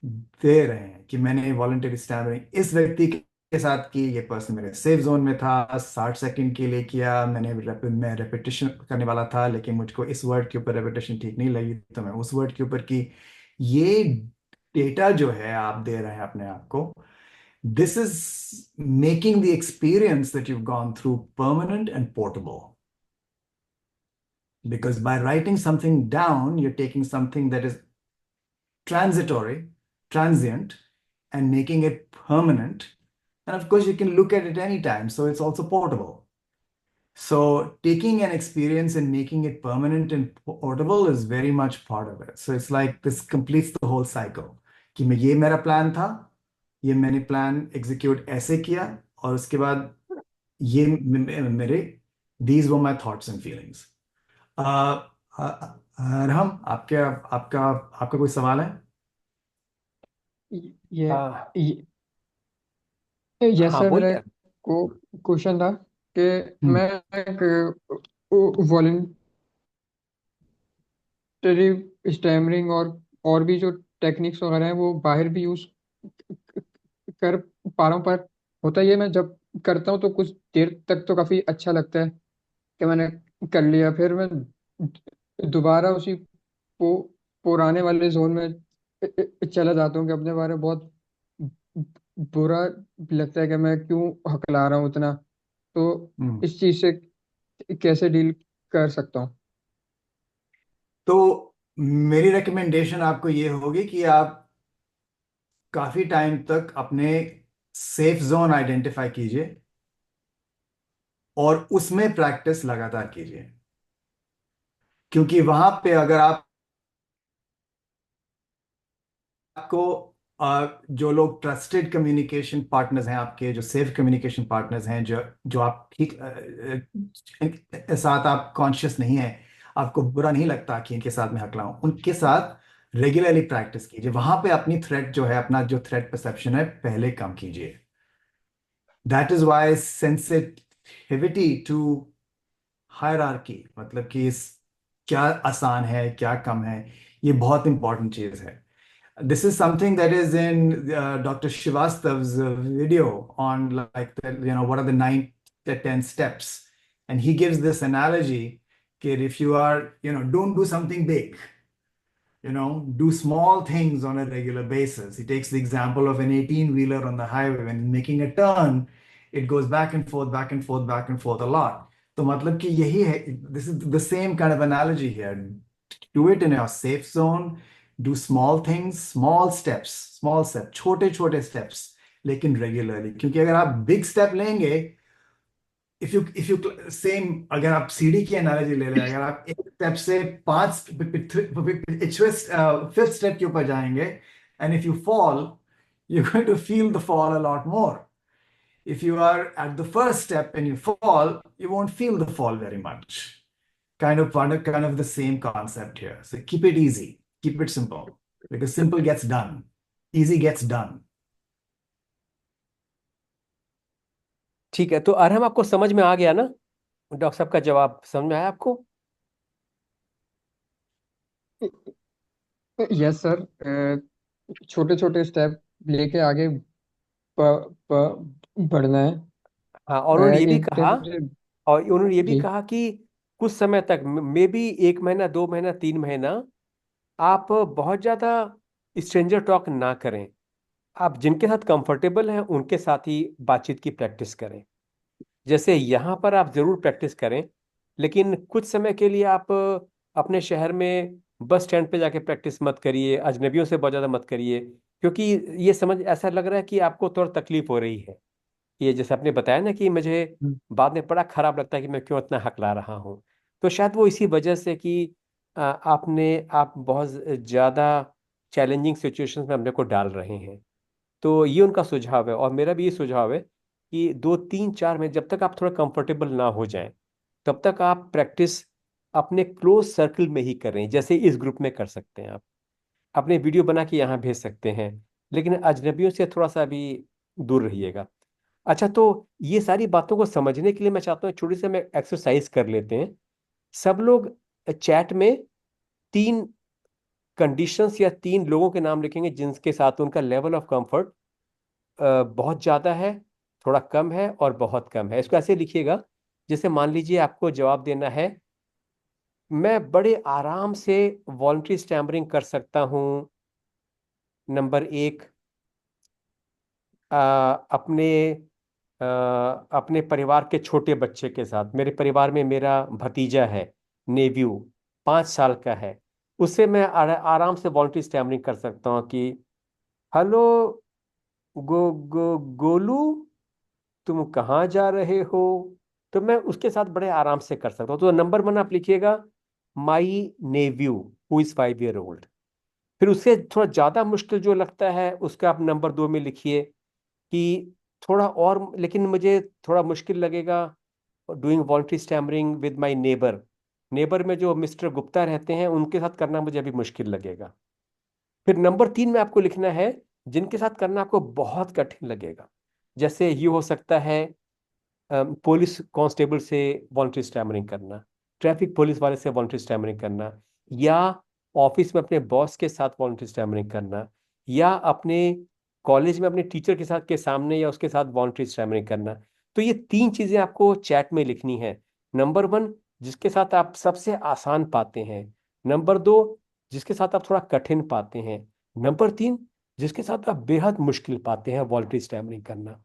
Speaker 2: दे रहे हैं कि मैंने वॉलंटरी स्टैमरिंग इस व्यक्ति के साथ की, ये पर्सन मेरे सेफ जोन में था, 60 सेकंड के लिए किया, मैं रेपिटेशन करने वाला था, लेकिन मुझको इस वर्ड के ऊपर रेपिटेशन ठीक नहीं लगी तो मैं उस वर्ड के ऊपर की। ये डेटा जो है आप दे रहे हैं अपने आप को, this is making the experience that you gone through permanent and portable. Because by writing something down, you're taking something that is transitory, transient, and making it permanent. And of course, you can look at it anytime, so it's also portable. So taking an experience and making it permanent and portable is very much part of it. So it's like this completes the whole cycle. कि मैं ये मेरा plan था, ये मैंने plan execute ऐसे किया, और उसके बाद ये मेरे these were my thoughts and feelings. रहम, आपका आपका आपका कोई सवाल है?
Speaker 10: ये
Speaker 3: हाँ
Speaker 10: यस
Speaker 3: हाँ
Speaker 10: सर, मेरा
Speaker 3: बोलिए।
Speaker 10: एक क्वेश्चन था कि
Speaker 2: हम्म,
Speaker 10: मैं एक वॉलेंटरी स्टैमरिंग और भी जो टेक्निक्स वगैरह हैं वो बाहर भी यूज कर पा रहा हूँ, पर होता ये मैं जब करता हूँ तो कुछ देर तक तो काफी अच्छा लगता है कि मैंने कर लिया, फिर मैं दोबारा उसी पुराने वाले जोन में चला जाता हूँ कि अपने बारे में बहुत बुरा लगता है कि मैं क्यों हकला रहा हूँ इतना। तो
Speaker 2: हम्म।
Speaker 10: इस चीज से कैसे डील कर सकता हूँ?
Speaker 2: तो मेरी रिकमेंडेशन आपको ये होगी कि आप काफी टाइम तक अपने सेफ जोन आइडेंटिफाई कीजिए और उसमें प्रैक्टिस लगातार कीजिए। क्योंकि वहां पे अगर आपको जो लोग ट्रस्टेड कम्युनिकेशन पार्टनर्स हैं, आपके जो सेफ कम्युनिकेशन पार्टनर्स हैं, जो जो आप ठीक साथ आप कॉन्शियस नहीं है, आपको बुरा नहीं लगता कि इनके साथ मैं हकलाऊं, उनके साथ रेगुलरली प्रैक्टिस कीजिए। वहां पे अपनी थ्रेट जो है, अपना जो थ्रेट परसेप्शन है, पहले कम कीजिए। That is why sensitivity to hierarchy, मतलब कि इस क्या आसान है क्या कम है, ये बहुत इंपॉर्टेंट चीज है। This is something that is in Dr. Srivastav's video on, like, what are the 9 to 10 steps. And he gives this analogy that if you are, don't do something big, do small things on a regular basis. He takes the example of an 18-wheeler on the highway. When making a turn, it goes back and forth, back and forth, back and forth a lot. तो मतलब कि यही है, this is the same kind of analogy here. Do it in your safe zone. Do small things, small steps, छोटे छोटे steps, लेकिन regularly. क्योंकि अगर आप big step लेंगे, if you सेम, अगर आप सीढ़ी की एनालॉजी ले लें, अगर आप एक स्टेप से पांच फिफ्थ स्टेप के ऊपर जाएंगे, and if you fall, you're going to feel the fall a lot more. If you are at the first step and you fall, you won't feel the fall very much. Kind of the same concept here. So keep it easy, keep it simple, because simple gets done, easy gets done.
Speaker 3: ठीक है, तो अरहम आपको समझ में आ गया ना? Doctor साहब का जवाब समझ में आया आपको?
Speaker 10: यस सर, छोटे छोटे स्टेप लेके आगे बढ़ना है।
Speaker 3: हाँ, और उन्होंने ये भी
Speaker 10: एक
Speaker 3: कहा,
Speaker 10: टाइम मुझे
Speaker 3: और उन्होंने ये भी
Speaker 10: जी
Speaker 3: कहा कि कुछ समय तक, मे बी 1 महीना, 2 महीना, 3 महीना, आप बहुत ज्यादा स्ट्रेंजर टॉक ना करें। आप जिनके साथ कंफर्टेबल हैं उनके साथ ही बातचीत की प्रैक्टिस करें। जैसे यहाँ पर आप जरूर प्रैक्टिस करें, लेकिन कुछ समय के लिए आप अपने शहर में बस स्टैंड पे जाके प्रैक्टिस मत करिए, अजनबियों से बहुत ज़्यादा मत करिए, क्योंकि ये समझ ऐसा लग रहा है कि आपको थोड़ा तकलीफ हो रही है। ये जैसे आपने बताया ना कि मुझे बाद में बड़ा खराब लगता है कि मैं क्यों इतना हकला रहा हूँ, तो शायद वो इसी वजह से कि आप बहुत ज़्यादा चैलेंजिंग सिचुएशंस में अपने को डाल रहे हैं। तो ये उनका सुझाव है, और मेरा भी ये सुझाव है कि 2 3 4 में जब तक आप थोड़ा कंफर्टेबल ना हो जाएं, तब तक आप प्रैक्टिस अपने क्लोज सर्कल में ही करें। जैसे इस ग्रुप में कर सकते हैं, आप अपने वीडियो बना के यहाँ भेज सकते हैं, लेकिन अजनबियों से थोड़ा सा भी दूर रहिएगा। अच्छा, तो ये सारी बातों को समझने के लिए मैं चाहता हूँ छोटी सी हम एक्सरसाइज कर लेते हैं। सब लोग चैट में 3 कंडीशंस या 3 लोगों के नाम लिखेंगे जिनके साथ उनका लेवल ऑफ कंफर्ट बहुत ज़्यादा है, थोड़ा कम है, और बहुत कम है। इसको ऐसे लिखिएगा, जैसे मान लीजिए आपको जवाब देना है, मैं बड़े आराम से वॉलंटरी स्टैमरिंग कर सकता हूँ। नंबर 1, अपने अपने परिवार के छोटे बच्चे के साथ। मेरे परिवार में मेरा भतीजा है, नेव्यू 5 साल का है, उससे मैं आराम से वॉलंटरी स्टैमरिंग कर सकता हूँ कि हेलो गोलू, तुम कहाँ जा रहे हो। तो मैं उसके साथ बड़े आराम से कर सकता हूँ। तो नंबर 1 आप लिखिएगा, my nephew who is 5 year old। फिर उससे थोड़ा ज्यादा मुश्किल जो लगता है उसका आप नंबर 2 में लिखिए कि थोड़ा और, लेकिन मुझे थोड़ा मुश्किल लगेगा doing voluntary stammering with my neighbour. Neighbour में जो मिस्टर गुप्ता रहते हैं उनके साथ करना मुझे अभी मुश्किल लगेगा। फिर नंबर 3 में आपको लिखना है जिनके साथ करना आपको बहुत कठिन लगेगा। जैसे ये हो सकता है पुलिस कांस्टेबल से वॉलंटरी स्टैमरिंग करना, ट्रैफिक पुलिस वाले से वॉलंटरी स्टैमरिंग करना, या ऑफिस में अपने बॉस के साथ वॉलंटरी स्टैमरिंग करना, या अपने कॉलेज में अपने टीचर के साथ के सामने या उसके साथ वॉलंटरी स्टैमरिंग करना। तो ये 3 चीजें आपको चैट में लिखनी है। नंबर 1 जिसके साथ आप सबसे आसान पाते हैं, नंबर 2 जिसके साथ आप थोड़ा कठिन पाते हैं, नंबर 3 जिसके साथ आप बेहद मुश्किल पाते हैं वॉलंटरी स्टैमरिंग करना।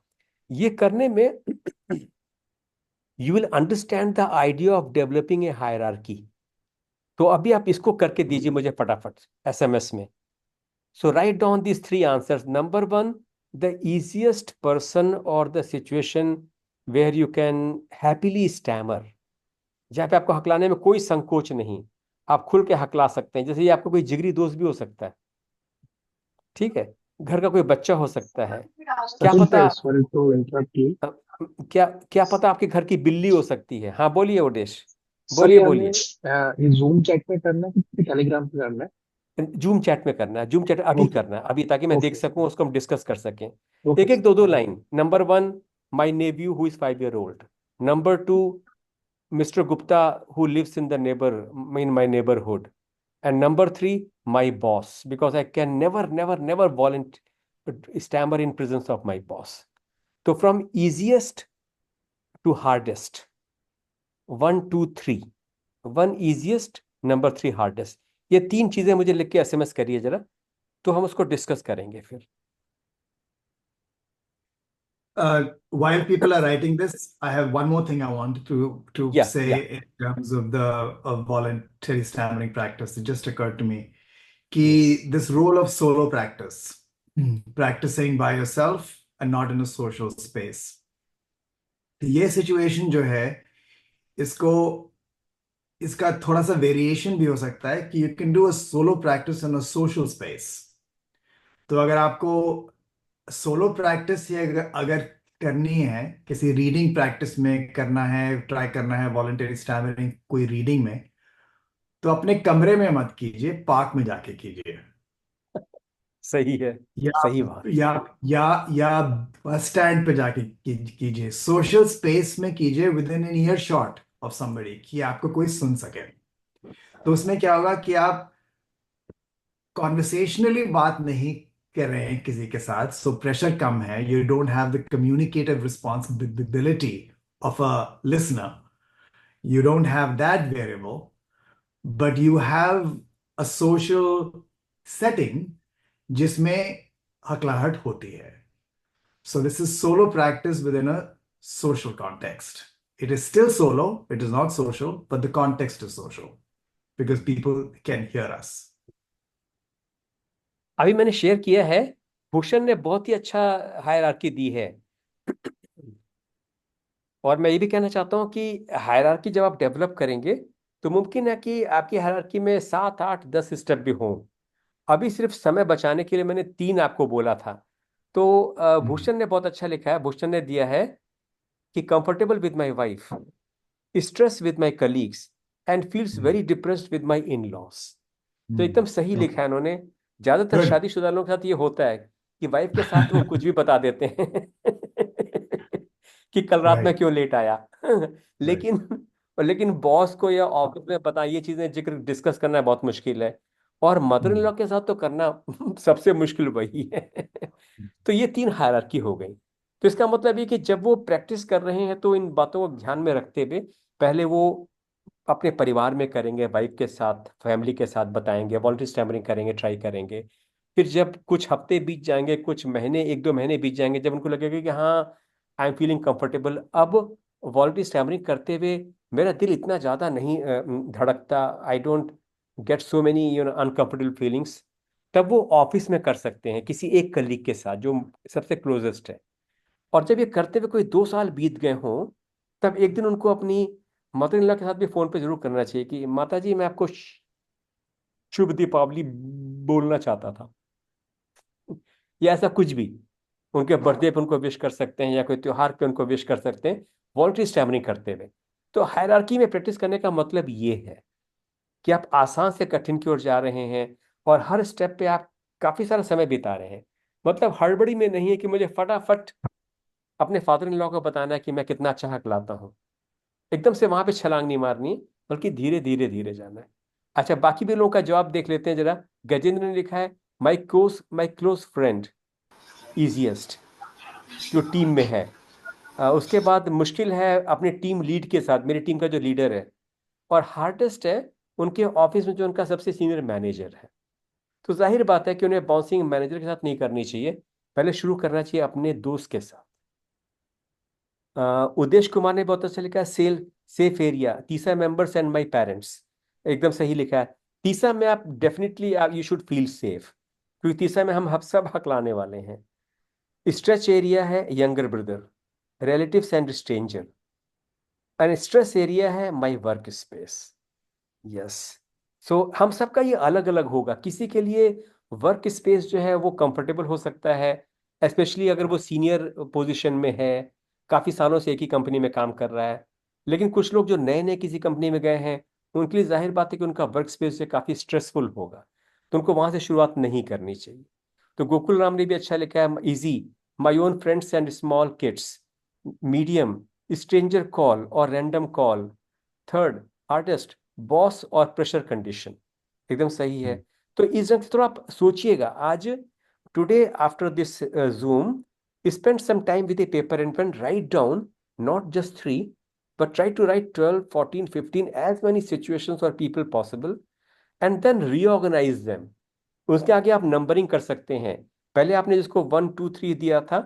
Speaker 3: ये करने में you will understand the idea of developing a hierarchy. तो अभी आप इसको करके दीजिए मुझे फटाफट एसएमएस में। So write down this 3 answers. Number 1, the easiest person और the situation where you can happily stammer, जहाँ पे आपको हकलाने में कोई संकोच नहीं, आप खुल के हकला सकते हैं। जैसे ये आपको कोई जिगरी दोस्त भी हो सकता है, ठीक है, घर का कोई बच्चा हो सकता है, क्या
Speaker 8: सचिन
Speaker 3: पता
Speaker 8: sir, sorry to interrupt you.
Speaker 3: Uh, क्या क्या पता आपके घर की बिल्ली हो सकती है। हाँ बोलिए ओडेश,
Speaker 8: सर
Speaker 3: बोलिए
Speaker 8: ये हमें
Speaker 3: बोलिए।
Speaker 8: ये जूम चैट पे करना है कि टेलीग्राम पे करना है?
Speaker 3: जूम चैट में करना है, जूम चैट अभी
Speaker 8: ओके
Speaker 3: करना है अभी, ताकि मैं देख
Speaker 8: ओके
Speaker 3: सकूं उसको हम डिस्कस कर सकें।
Speaker 8: ओके
Speaker 3: एक एक दो दो line. Number 1, my nephew who is 5 year old। Number 2, mister Gupta who lives in the neighbour in my neighbourhood. And number 3, my boss, because I can never never never voluntarily stammer in presence of my boss. तो from easiest to hardest, 1 2 3, 1 easiest, number 3 hardest, ये 3 चीजें मुझे लिख के SMS करिए जरा, तो हम उसको डिस्कस करेंगे फिर।
Speaker 2: While people are writing this, I have one more thing I wanted to
Speaker 3: या
Speaker 2: say in terms of the of voluntary stammering practice. It just occurred to me कि this role of solo practice, practicing by yourself and not in a social space. तो ये situation जो है, इसको इसका थोड़ा सा वेरिएशन भी हो सकता है कि you can do a solo practice in a social space. तो अगर आपको सोलो प्रैक्टिस या अगर करनी है, किसी रीडिंग प्रैक्टिस में करना है, ट्राई करना है वॉलंटरी स्टैमरिंग कोई रीडिंग में, तो अपने कमरे में मत कीजिए, पार्क में जाके कीजिए,
Speaker 3: सही है,
Speaker 2: या
Speaker 3: सही बात।
Speaker 2: या या बस स्टैंड पे जाके कीजिए। सोशल स्पेस में कीजिए with in an year shot of somebody, कि आपको कोई सुन सके। तो उसमें क्या होगा कि आप कॉन्वर्सेशनली बात नहीं कर रहे हैं किसी के साथ, सो प्रेशर कम है, you don't have the communicative responsibility of a listener, you don't have that variable, but you have a social setting जिसमें हकलाहट होती है। So this is solo practice with in a social context. It is still solo, it is not social, but the context is social because people can hear अस।
Speaker 3: अभी मैंने share किया है, भूषण ने बहुत ही अच्छा हायरार्की दी है। और मैं ये भी कहना चाहता हूँ कि हायरार्की जब आप डेवलप करेंगे तो मुमकिन है कि आपकी हायरार्की में 7 8 10 स्टेप भी हों। अभी सिर्फ समय बचाने के लिए मैंने 3 आपको बोला था। तो भूषण ने बहुत अच्छा लिखा है। भूषण ने दिया है कि comfortable with my wife, stress with my colleagues, and feels very depressed with my in loss. तो एकदम सही लिखा है उन्होंने। ज्यादातर
Speaker 2: गुड।
Speaker 3: शादीशुदा लोगों के साथ ये होता है कि वाइफ के साथ वो कुछ भी बता देते हैं कि कल रात में
Speaker 2: राइट
Speaker 3: क्यों लेट आया
Speaker 2: राइट।
Speaker 3: लेकिन लेकिन बॉस को या ऑफिस में पता, ये चीजें जिक्र डिस्कस करना बहुत मुश्किल है। और मदर इन लॉ के साथ तो करना सबसे मुश्किल वही है। तो ये 3 हायरार्की हो गई। तो इसका मतलब ये कि जब वो प्रैक्टिस कर रहे हैं तो इन बातों को ध्यान में रखते हुए पहले वो अपने परिवार में करेंगे, वाइफ के साथ, फैमिली के साथ बताएंगे, वॉलंटरी स्टैमरिंग करेंगे, ट्राई करेंगे। फिर जब कुछ हफ्ते बीत जाएंगे, कुछ महीने, 1 2 महीने बीत जाएंगे, जब उनको लगेगा कि हाँ आई एम फीलिंग कंफर्टेबल, अब वॉलंटरी स्टैमरिंग करते हुए मेरा दिल इतना ज़्यादा नहीं धड़कता, I don't get so many uncomfortable feelings, तब वो ऑफिस में कर सकते हैं किसी एक कलीग के साथ जो सबसे क्लोजेस्ट है। और जब ये करते हुए कोई 2 साल बीत गए हों, तब एक दिन उनको अपनी मदर इन लॉ के साथ भी फोन पे जरूर करना चाहिए कि माता जी, मैं आपको शुभ दीपावली बोलना चाहता था, या ऐसा कुछ भी। उनके बर्थडे पे उनको विश कर सकते हैं, या कोई त्योहार पे उनको विश कर सकते हैं वॉलंटरी स्टैमरिंग करते हुए। तो हायरार्की में प्रैक्टिस करने का मतलब ये है कि आप आसान से कठिन की ओर जा रहे हैं, और हर स्टेप पे आप काफी सारा समय बिता रहे हैं। मतलब हड़बड़ी में नहीं है कि मुझे फटाफट अपने फादर इन लॉ को बताना है कि मैं कितना अच्छा हकलाता हूँ। एकदम से वहां पे छलांग नहीं मारनी, बल्कि धीरे धीरे धीरे जाना है। अच्छा, बाकी भी लोगों का जवाब देख लेते हैं जरा। गजेंद्र ने लिखा है, माई क्लोज फ्रेंड इजिएस्ट, जो टीम में है। उसके बाद मुश्किल है अपने टीम लीड के साथ, मेरी टीम का जो लीडर है। और हार्डेस्ट है उनके ऑफिस में जो उनका सबसे सीनियर मैनेजर है। तो जाहिर बात है कि उन्हें बाउंसिंग मैनेजर के साथ नहीं करनी चाहिए, पहले शुरू करना चाहिए अपने दोस्त के साथ। उदेश कुमार ने बहुत अच्छा लिखा है, सेफ एरिया, तीसरा मेंबर्स एंड माय पेरेंट्स। एकदम सही लिखा है। तीसरा में आप definitely you should feel safe, क्योंकि तीसरा में हम सब हकलाने वाले हैं। स्ट्रेच एरिया है younger brother, relatives and stranger. And stress area है माय वर्क स्पेस। यस। सो हम सबका ये अलग अलग होगा। किसी के लिए वर्क स्पेस जो है वो कंफर्टेबल हो सकता है, स्पेशली अगर वो सीनियर पोजीशन में है, काफ़ी सालों से एक ही कंपनी में काम कर रहा है। लेकिन कुछ लोग जो नए नए किसी कंपनी में गए हैं, उनके लिए जाहिर बात है कि उनका वर्क स्पेस जो काफ़ी स्ट्रेसफुल होगा, तो उनको वहां से शुरुआत नहीं करनी चाहिए। तो गोकुल राम ने भी अच्छा लिखा है, easy, my own friends and small kids. Medium, stranger call और random call. Third, artist, boss और प्रेशर कंडीशन। एकदम सही है। तो इस ढंग से थोड़ा आप सोचिएगा। आज today after this zoom, spend some time with a paper and pen, write down not just 3 but try to write 12, 14, 15, as many situations or people possible, and then reorganize them. उसके आगे आप नंबरिंग कर सकते हैं। पहले आपने जिसको 1, 2, 3 दिया था,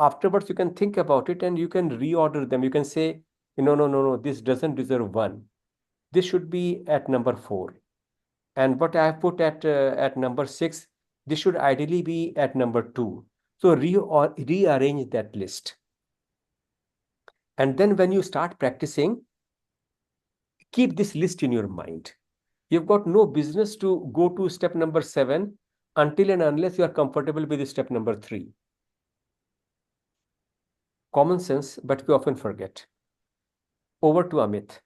Speaker 3: afterwards you can think about it and you can reorder them. You can say, no, no, no, no, this doesn't deserve 1. This should be at number 4. And what I have put at number 6, this should ideally be at number 2. So rearrange that list. And then when you start practicing, keep this list in your mind. You've got no business to go to step number 7 until and unless you are comfortable with step number 3. Common sense, but we often forget. Over to Amit.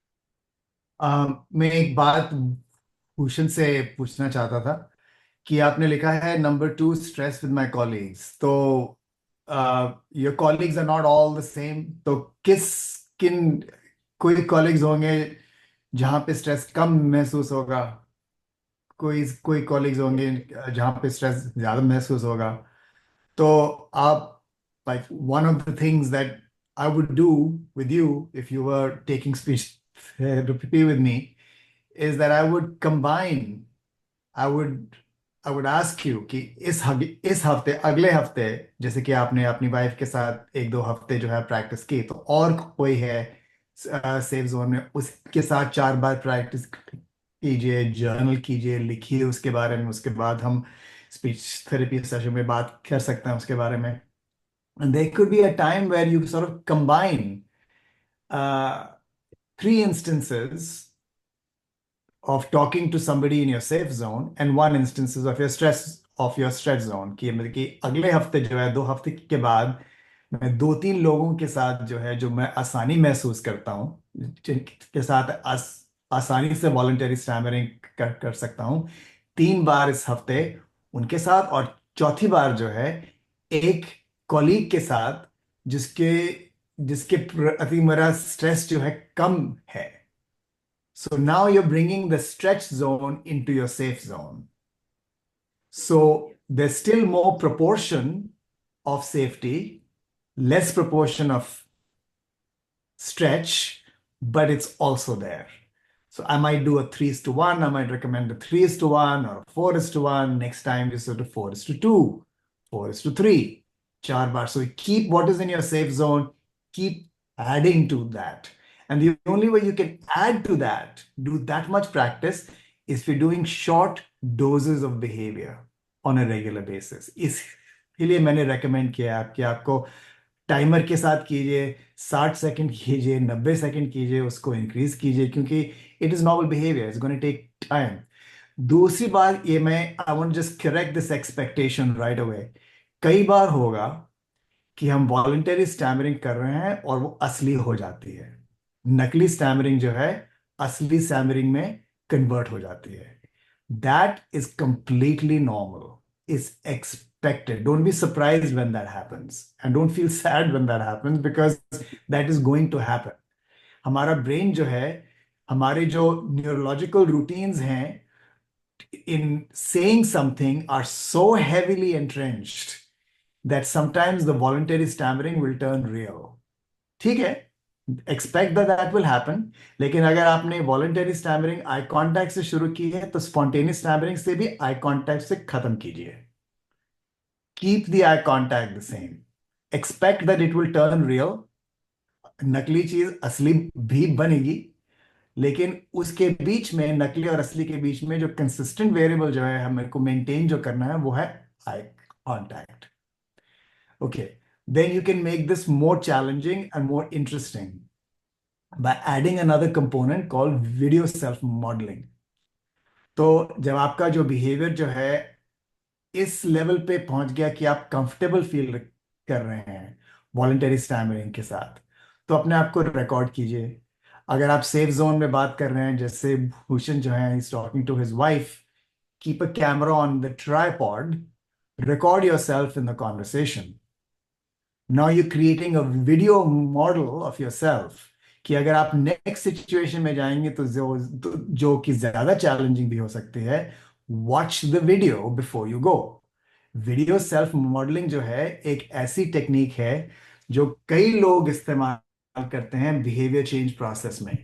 Speaker 2: मैं एक बात भूषण से पूछना चाहता था कि आपने लिखा है number 2, stress with my colleagues. तो your colleagues are not all the same, तो कोई कॉलीग्स होंगे जहाँ पे स्ट्रेस कम महसूस होगा, कोई कोई कॉलीग्स होंगे जहाँ पे स्ट्रेस ज्यादा महसूस होगा। तो आप, like, one of the things that I would do with you if you were taking speech therapy with me is that I would ask you कि इस हफ्ते, अगले हफ्ते, जैसे कि आपने अपनी वाइफ के साथ 1-2 हफ्ते जो है प्रैक्टिस की, तो और कोई है सेफ जोन में, उसके साथ 4 बार प्रैक्टिस कीजिए, जर्नल कीजिए, लिखिए उसके बारे में। उसके बाद हम स्पीच थेरेपी सेशन में बात कर सकते हैं उसके बारे में। And there could be a time where you sort of combine 3 instances of talking to somebody in your safe zone and 1 instances of your stress zone। कि मतलब कि अगले हफ्ते जो है, 2 हफ्ते के बाद, मैं 2-3 लोगों के साथ जो है, जो मैं आसानी महसूस करता हूँ, जिनके साथ आसानी से वॉलंटरी स्टैमरिंग कर सकता हूँ, 3 बार इस हफ्ते उनके साथ, और चौथी बार जो है एक कॉलीग के साथ जिसके जिसके प्रति मेरा स्ट्रेस जो है कम है। So now you're bringing the stretch zone into your safe zone. So there's still more proportion of safety, less proportion of stretch, but it's also there. So I might do a 3:1. I might recommend a 3:1 or a 4:1. Next time you sort of 4:2, 4:3, 4 bar. So keep what is in your safe zone, keep adding to that. And the only way you can add to that, do that much practice, is if you're doing short doses of behavior on a regular basis. इसलिए मैंने recommend किया है कि आपको timer के साथ कीजिए, 60 second कीजिए, 90 सेकंड कीजिए, उसको इंक्रीज कीजिए, क्योंकि it is normal behaviour, it's going to take time. दूसरी बात ये, मैं I want just correct this expectation right away. कई बार होगा कि हम वॉलंटरी स्टैमरिंग कर रहे हैं और वो असली हो जाती है, नकली स्टैमरिंग जो है असली स्टैमरिंग में कन्वर्ट हो जाती है। That is completely normal, is expected. Don't be surprised when that happens, and don't feel sad when that happens, because that is going to happen. हमारा ब्रेन जो है, हमारे जो न्यूरोलॉजिकल रूटीन्स हैं in saying something are so heavily entrenched that sometimes the voluntary stammering will turn real. ठीक है, expect that that will happen. लेकिन अगर आपने voluntary stammering eye contact से शुरू की है, तो spontaneous stammering से भी eye contact से खत्म कीजिए। Keep the eye contact the same. Expect that it will turn real. नकली चीज असली भी बनेगी, लेकिन उसके बीच में, नकली और असली के बीच में जो कंसिस्टेंट वेरिएबल जो है हमें को मेंटेन जो करना है, वो है eye contact. Okay, then you can make this more challenging and more interesting by adding another component called video self modeling. तो जब आपका जो बिहेवियर जो है इस लेवल पे पहुंच गया कि आप कंफर्टेबल फील कर रहे हैं वॉलंटरी स्टैमरिंग के साथ, तो अपने आप को रिकॉर्ड कीजिए। अगर आप सेफ जोन में बात कर रहे हैं, जैसे भूषण जो है is talking to his wife, keep a camera on the tripod, record yourself in the conversation. Now you creating a video model of yourself, कि अगर आप नेक्स्ट सिचुएशन में जाएंगे तो जो कि ज्यादा चैलेंजिंग भी हो सकती है, watch the video before you go. Video self modelling जो है एक ऐसी टेक्निक है जो कई लोग इस्तेमाल करते हैं बिहेवियर चेंज प्रोसेस में,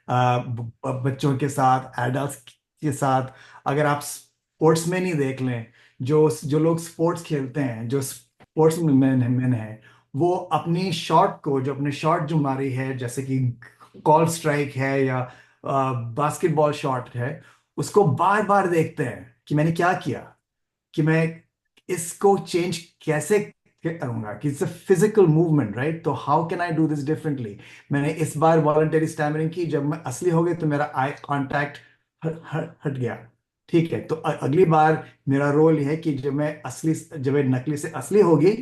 Speaker 2: बच्चों के साथ, एडल्ट्स के साथ। अगर आप स्पोर्ट्समैन ही देख लें, जो जो लोग स्पोर्ट्स खेलते हैं, जो स्पोर्ट्समैन है, वो अपनी शॉट को, जो अपने शॉट जो मारी है, जैसे कि कॉल स्ट्राइक है या बास्केटबॉल शॉट है, उसको बार बार देखते हैं कि मैंने क्या किया, कि मैं इसको चेंज कैसे करूंगा, कि it's a physical movement, right? तो how can I do this differently. मैंने इस बार वॉलंटरी स्टैमरिंग की, जब मैं असली हो गई तो मेरा आई कांटेक्ट हट गया, ठीक है। तो अगली बार मेरा रोल यह है कि जब मैं नकली से असली होगी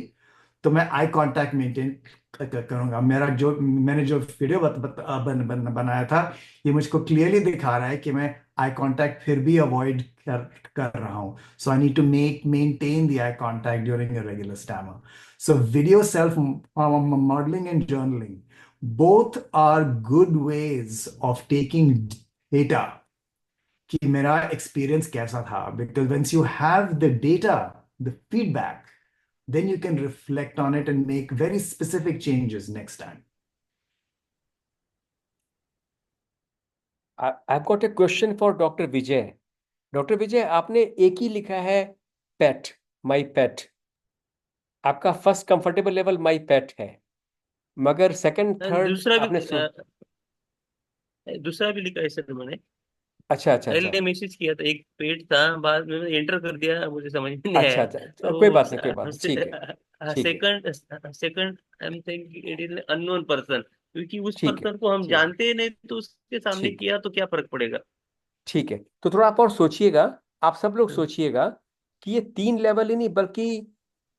Speaker 2: तो मैं आई कांटेक्ट मेंटेन करूंगा। मैंने जो वीडियो बनाया था, ये मुझको क्लियरली दिखा रहा है कि मैं आई कांटेक्ट फिर भी अवॉइड कर रहा हूं। So I need to maintain the eye contact during a regular stammer. So video self modeling and journaling both are good ways of taking data कि मेरा एक्सपीरियंस कैसा था, because once you have the data, the feedback, then you can reflect on it and make very specific changes next time.
Speaker 3: I've got a question for Dr. Vijay. Dr. Vijay, आपने एक ही लिखा है पेट, माई पेट। आपका first comfortable level माई पेट है, मगर second third
Speaker 5: दूसरा
Speaker 3: आपने
Speaker 5: भी दूसरा भी लिखा है सर मैंने।
Speaker 3: अच्छा अच्छा अच्छा
Speaker 5: पहले मैसेज किया था, एक पेट था, बाद में एंटर कर दिया, मुझे समझ में नहीं
Speaker 3: अच्छा
Speaker 5: आया।
Speaker 3: अच्छा, कोई बात नहीं, कोई बात नहीं, ठीक है ठीक है
Speaker 5: second I am thinking it is unknown person, क्योंकि उस
Speaker 3: ठीक है
Speaker 5: पर्सन को हम
Speaker 3: ठीक
Speaker 5: जानते ही नहीं, तो उसके सामने
Speaker 3: ठीक
Speaker 5: किया तो क्या फर्क पड़ेगा।
Speaker 3: ठीक है। तो थोड़ा आप और सोचिएगा, आप सब लोग सोचिएगा कि ये 3 लेवल ही नहीं, बल्कि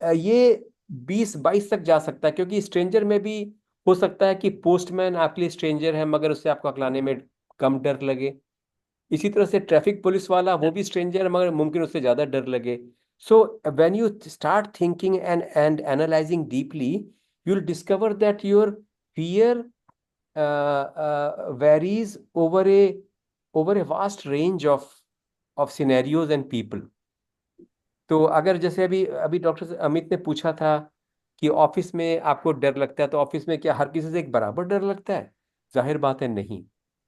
Speaker 3: ये 20-22 तक जा सकता है, क्योंकि स्ट्रेंजर में भी हो सकता है कि पोस्टमैन आपके लिए स्ट्रेंजर है, मगर उससे आपको अकलाने में कम डर लगे। इसी तरह से ट्रैफिक पुलिस वाला, वो भी स्ट्रेंजर है, मगर मुमकिन उससे ज्यादा डर लगे। So when you start thinking and analysing deeply, you will discover that your fear varies over a vast range of scenarios and people. तो अगर जैसे अभी अभी डॉक्टर अमित ने पूछा था कि ऑफिस में आपको डर लगता है, तो ऑफिस में क्या हर किसी से एक बराबर डर लगता है? जाहिर बात है नहीं,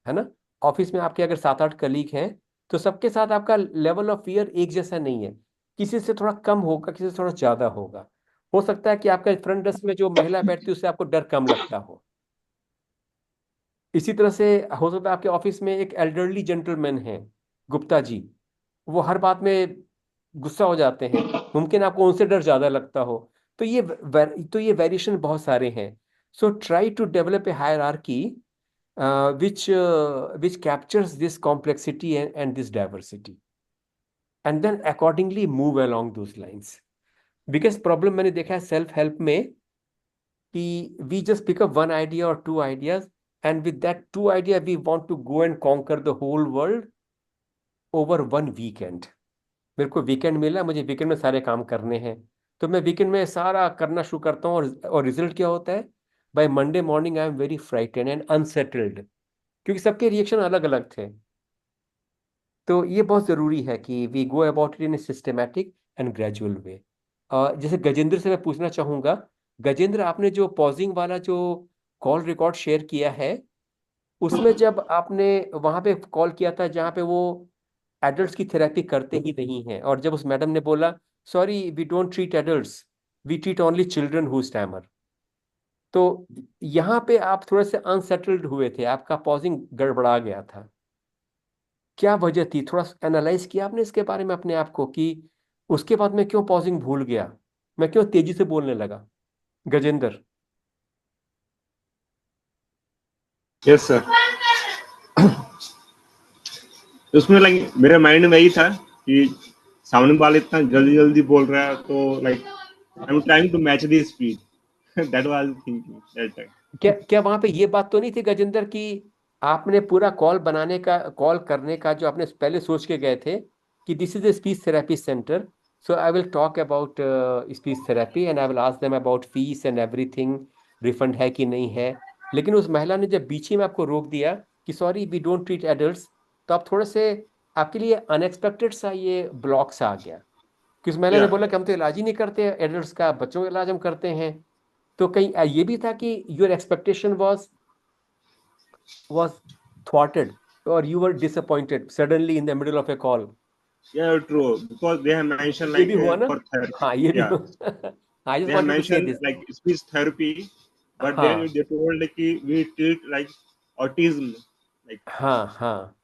Speaker 3: है ना। ऑफिस में आपके अगर 7-8 कलीग हैं, तो सबके साथ आपका लेवल ऑफ फियर एक जैसा नहीं है, किसी से थोड़ा कम होगा, किसी से थोड़ा ज्यादा होगा। हो सकता है कि आपका फ्रंट डेस्क में जो महिला बैठती है उससे आपको डर कम लगता हो, इसी तरह से हो सकता है आपके ऑफिस में एक एल्डरली जेंटलमैन है, गुप्ता जी, वो हर बात में गुस्सा हो जाते हैं, मुमकिन आपको उनसे डर ज्यादा लगता हो। तो ये वेरिएशन बहुत सारे हैं। So try to develop a hierarchy which captures this complexity and this diversity, and then accordingly move along those lines. Biggest problem मैंने देखा है सेल्फ हेल्प में कि we just pick up one idea or two ideas, and with that two idea we want to go and conquer the whole world over one weekend. मेरे को weekend मिला, मुझे weekend में सारे काम करने हैं, तो मैं वीकेंड में सारा करना शुरू करता हूँ, और रिजल्ट क्या होता है? By Monday morning I am very frightened and unsettled, क्योंकि सबके रिएक्शन अलग अलग थे। तो ये बहुत ज़रूरी है कि we go about it in a systematic and gradual way. जैसे गजेंद्र से मैं पूछना चाहूँगा, गजेंद्र आपने जो पॉजिंग वाला जो कॉल रिकॉर्ड शेयर किया है, उसमें जब आपने वहाँ पे कॉल किया था जहाँ पे वो एडल्ट्स की थेरेपी करते ही नहीं हैं, और जब उस मैडम ने बोला sorry we don't treat adults, we treat only children who stammer, तो यहाँ पे आप थोड़े से अनसेटल्ड हुए थे, आपका पॉजिंग गड़बड़ा गया था। क्या वजह थी? थोड़ा एनालाइज किया आपने इसके बारे में अपने आप को कि उसके बाद मैं क्यों पॉजिंग भूल गया, मैं क्यों तेजी से बोलने लगा? गजेंद्र।
Speaker 4: Yes sir. उसमें लाइक मेरे माइंड में यही था कि सामने वाला इतना जल्दी जल्दी बोल रहा है, तो like I am trying to match the speed. That was thinking that time.
Speaker 3: क्या क्या वहां पे ये बात तो नहीं थी गजेंद्र कि आपने पूरा कॉल करने का जो आपने पहले सोच के गए थे कि this is a speech therapy centre, so I will talk about speech therapy and I will ask them about fees and everything, refund है कि नहीं है, लेकिन उस महिला ने जब बीच ही में आपको रोक दिया कि sorry we don't treat adults, तो आप थोड़े से, आपके लिए अनएक्सपेक्टेड सा ये ब्लॉक सा आ गया कि उस महिला ने
Speaker 4: या
Speaker 3: बोला कि हम तो इलाज ही नहीं करते एडल्ट्स का, बच्चों का इलाज हम करते हैं। तो कहीं ये भी था कि your expectation was thwarted, or you were disappointed suddenly in the middle of a call?
Speaker 4: या true, because they have mention
Speaker 3: ये
Speaker 4: लाइक
Speaker 3: भी हुआ ना?
Speaker 4: For therapy.
Speaker 3: हाँ, ये भी
Speaker 4: या
Speaker 3: I just
Speaker 4: they have
Speaker 3: wanted to say
Speaker 4: mentioned
Speaker 3: this.
Speaker 4: like speech therapy, but
Speaker 3: हाँ
Speaker 4: they told like we treat like autism, like
Speaker 3: हाँ हाँ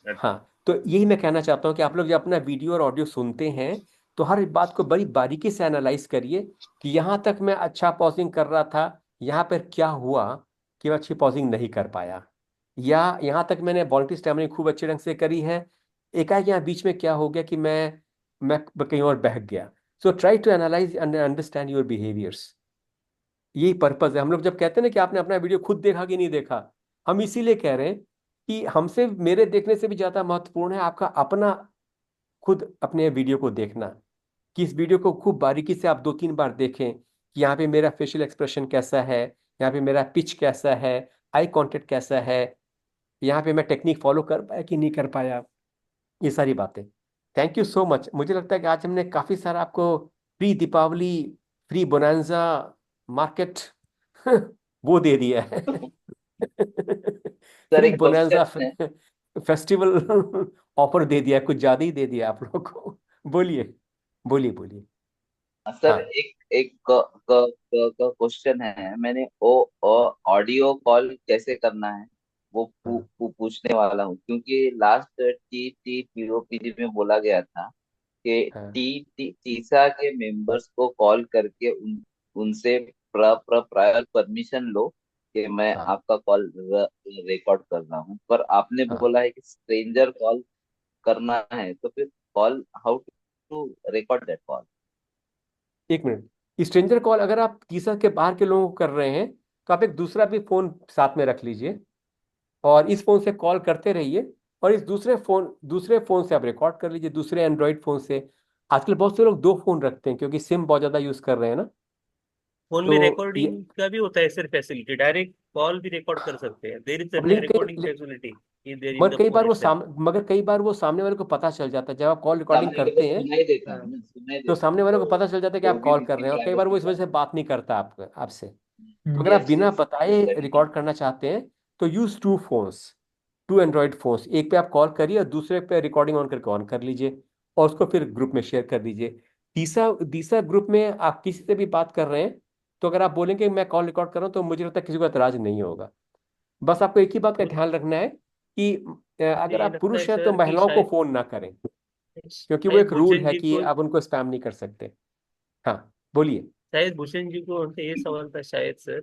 Speaker 4: that.
Speaker 3: हाँ। तो यही मैं कहना चाहता हूँ कि आप लोग जब अपना वीडियो और ऑडियो सुनते हैं तो हर एक बात को बड़ी बारीकी से एनालाइज करिए कि यहाँ तक मैं अच्छा पॉजिंग कर रहा था, यहाँ पर क्या हुआ कि मैं अच्छी पॉजिंग नहीं कर पाया, या यहाँ तक मैंने वॉलंटरी स्टैमरिंग खूब अच्छे ढंग से करी है, एकाएक यहाँ बीच में क्या हो गया कि मैं कहीं और बहक गया। So try to analyse and understand your behaviours. यही पर्पज है। हम लोग जब कहते हैं ना कि आपने अपना वीडियो खुद देखा कि नहीं देखा, हम इसीलिए कह रहे हैं कि हमसे मेरे देखने से भी ज्यादा महत्वपूर्ण है आपका अपना खुद अपने वीडियो को देखना, कि इस वीडियो को खूब बारीकी से आप 2-3 बार देखें कि यहाँ पे मेरा फेशियल एक्सप्रेशन कैसा है, यहाँ पे मेरा पिच कैसा है, आई कांटेक्ट कैसा है, यहाँ पे मैं टेक्निक फॉलो कर पाया कि नहीं कर पाया, ये सारी बातें। Thank you so much. मुझे लगता है कि आज हमने काफी सारा आपको pre Deepavali, pre bonanza market वो दे दिया है।
Speaker 1: सर
Speaker 3: प्री
Speaker 1: एक
Speaker 3: बोनांजा
Speaker 1: क्वेश्चन है।
Speaker 3: फेस्टिवल ऑफर दे दिया, कुछ ज्यादा ही दे दिया आप लोग को। बोलिए बोलिए बोलिए।
Speaker 1: सर
Speaker 3: हाँ
Speaker 1: एक एक क्वेश्चन है, मैंने वो ऑडियो कॉल कैसे करना है वो
Speaker 3: हाँ
Speaker 1: पूछने वाला हूँ, क्योंकि लास्ट टी टी पीओपीजी में बोला गया था कि
Speaker 3: हाँ
Speaker 1: टीसा के मेंबर्स को कॉल करके उनसे प्रायर परमिशन लो कि मैं
Speaker 3: हाँ
Speaker 1: आपका कॉल रिकॉर्ड कर रहा हूँ, पर आपने
Speaker 3: हाँ।
Speaker 1: बोला है कि स्ट्रेंजर कॉल करना है, तो फिर call how to record that call?
Speaker 3: एक मिनट, स्ट्रेंजर कॉल अगर आप तीसरा के बाहर के लोगों को कर रहे हैं तो आप एक दूसरा भी फोन साथ में रख लीजिए और इस फोन से कॉल करते रहिए, और इस दूसरे फोन से आप रिकॉर्ड कर लीजिए, दूसरे एंड्रॉइड फोन से। आजकल बहुत से लोग 2 फोन रखते हैं क्योंकि सिम बहुत ज्यादा यूज कर रहे हैं ना।
Speaker 5: फोन में
Speaker 3: तो ये,
Speaker 5: रिकॉर्डिंग का भी होता है सर फैसिलिटी, डायरेक्ट कॉल भी रिकॉर्ड कर सकते हैं, देयर इज
Speaker 3: अब लेकिन
Speaker 5: recording facility in there in
Speaker 3: मगर
Speaker 5: द
Speaker 3: कई
Speaker 5: फोन
Speaker 3: बार
Speaker 5: इटसेल्फ।
Speaker 3: वो सामने वाले को पता चल जाता है जब आप कॉल रिकॉर्डिंग
Speaker 1: सामने वाले
Speaker 3: करते हैं,
Speaker 1: सुनाई देता है ना, सुनाई
Speaker 3: तो
Speaker 1: देता है,
Speaker 3: सामने वाले
Speaker 1: तो
Speaker 3: को पता चल जाता है कि
Speaker 1: वो
Speaker 3: आप
Speaker 1: भी
Speaker 3: कॉल कर
Speaker 1: किसी
Speaker 3: रहे हैं, और कई बार वो इस
Speaker 1: प्राइवेसी
Speaker 3: वजह
Speaker 1: का।
Speaker 3: से बात नहीं करता आपसे। तो अगर आप
Speaker 1: यस
Speaker 3: बिना
Speaker 1: यस,
Speaker 3: बताए
Speaker 1: एग्जैक्टली।
Speaker 3: रिकॉर्ड करना चाहते हैं तो यूज 2 फोन्स, 2 एंड्रॉइड फोन्स, एक पे आप कॉल करिए और दूसरे पे रिकॉर्डिंग ऑन करके ऑन कर लीजिए, और उसको फिर ग्रुप में शेयर कर दीजिए। तीसरा तीसरा ग्रुप में आप किसी से भी बात कर रहे हैं तो अगर आप बोलेंगे मैं कॉल रिकॉर्ड कर रहा हूँ तो मुझे लगता है किसी को एतराज नहीं होगा। बस आपको एक ही बात का ध्यान रखना है कि अगर
Speaker 5: ये
Speaker 3: आप
Speaker 5: लगता है
Speaker 3: पुरुष हैं तो
Speaker 5: सर कि
Speaker 3: महिलाओं को
Speaker 5: शायद
Speaker 3: फोन ना करें, क्योंकि वो
Speaker 5: शायद
Speaker 3: एक रूल
Speaker 5: भूषण
Speaker 3: है
Speaker 5: जी
Speaker 3: कि
Speaker 5: को
Speaker 3: आप उनको स्पैम नहीं कर सकते। हाँ, बोलिए।
Speaker 5: शायद भूषण जी को उनका ये सवाल था शायद सर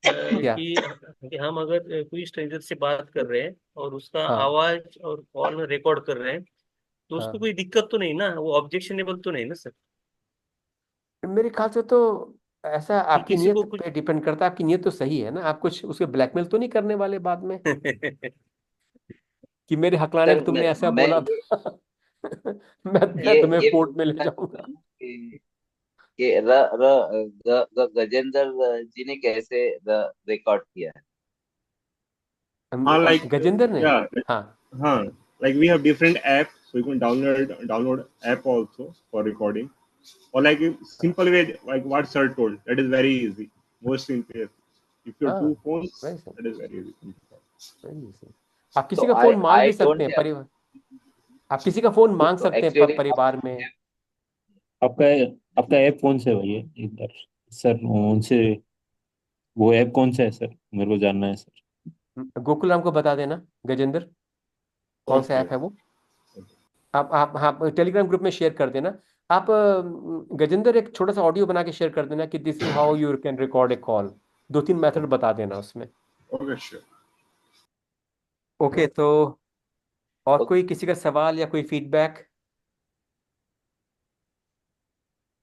Speaker 3: क्या?
Speaker 5: कि हम अगर कोई स्ट्रेंजर से बात कर रहे हैं और उसका
Speaker 3: हाँ
Speaker 5: आवाज और कॉल रिकॉर्ड कर रहे हैं तो उसको
Speaker 3: हाँ,
Speaker 5: कोई दिक्कत तो नहीं ना, वो ऑब्जेक्शनेबल तो नहीं ना सर?
Speaker 3: मेरे ख्याल से तो ऐसा
Speaker 5: कि
Speaker 3: आपकी
Speaker 5: किसी
Speaker 3: नियत
Speaker 5: को कुछ
Speaker 3: पे डिपेंड करता है। आपकी नियत तो सही है ना, आप कुछ उसे ब्लैकमेल तो नहीं करने वाले बाद में कि मेरे हकलाने पे
Speaker 1: सर
Speaker 3: तुमने ऐसा
Speaker 1: मैं
Speaker 3: बोला था मैं तुम्हें
Speaker 1: ये
Speaker 3: कोर्ट में ले
Speaker 1: पूछना
Speaker 3: जाऊंगा।
Speaker 1: चाहता हूँ कि गजेंद्र जी ने कैसे रिकॉर्ड किया है?
Speaker 4: like
Speaker 3: गजेंद्र ने?
Speaker 4: yeah,
Speaker 3: हाँ
Speaker 4: like we have different apps, so you can download app also for recording, or like a simple way like what sir told, that is very easy, most simple. If you have
Speaker 3: हाँ,
Speaker 4: two phones,
Speaker 3: वही सही,
Speaker 4: that is very easy.
Speaker 3: वही सही। आप
Speaker 1: तो
Speaker 3: किसी का
Speaker 1: आई
Speaker 3: phone मांग
Speaker 1: आई
Speaker 3: भी सकते
Speaker 1: डोंट
Speaker 3: हैं
Speaker 1: हैव।
Speaker 3: परिवार, आप किसी का फोन मांग
Speaker 1: तो
Speaker 3: सकते हैं
Speaker 1: एक्चुअली
Speaker 3: परिवार में।
Speaker 11: आपका आपका ऐप कौन सा है भैया एक बार सर उनसे, वो ऐप कौन सा है सर, मेरे को जानना है सर।
Speaker 3: गोकुल राम को बता देना गजेंद्र कौन सा
Speaker 4: Okay.
Speaker 3: ऐप है वो। आप हाँ टेलीग्राम ग्रुप में शेयर कर देना। आप गजेंद्र एक छोटा सा ऑडियो बना के शेयर कर देना कि this is how you can record a call. 2-3 method बता देना उसमें।
Speaker 4: Okay, sure.
Speaker 3: ओके, तो और कोई किसी का सवाल या कोई फीडबैक?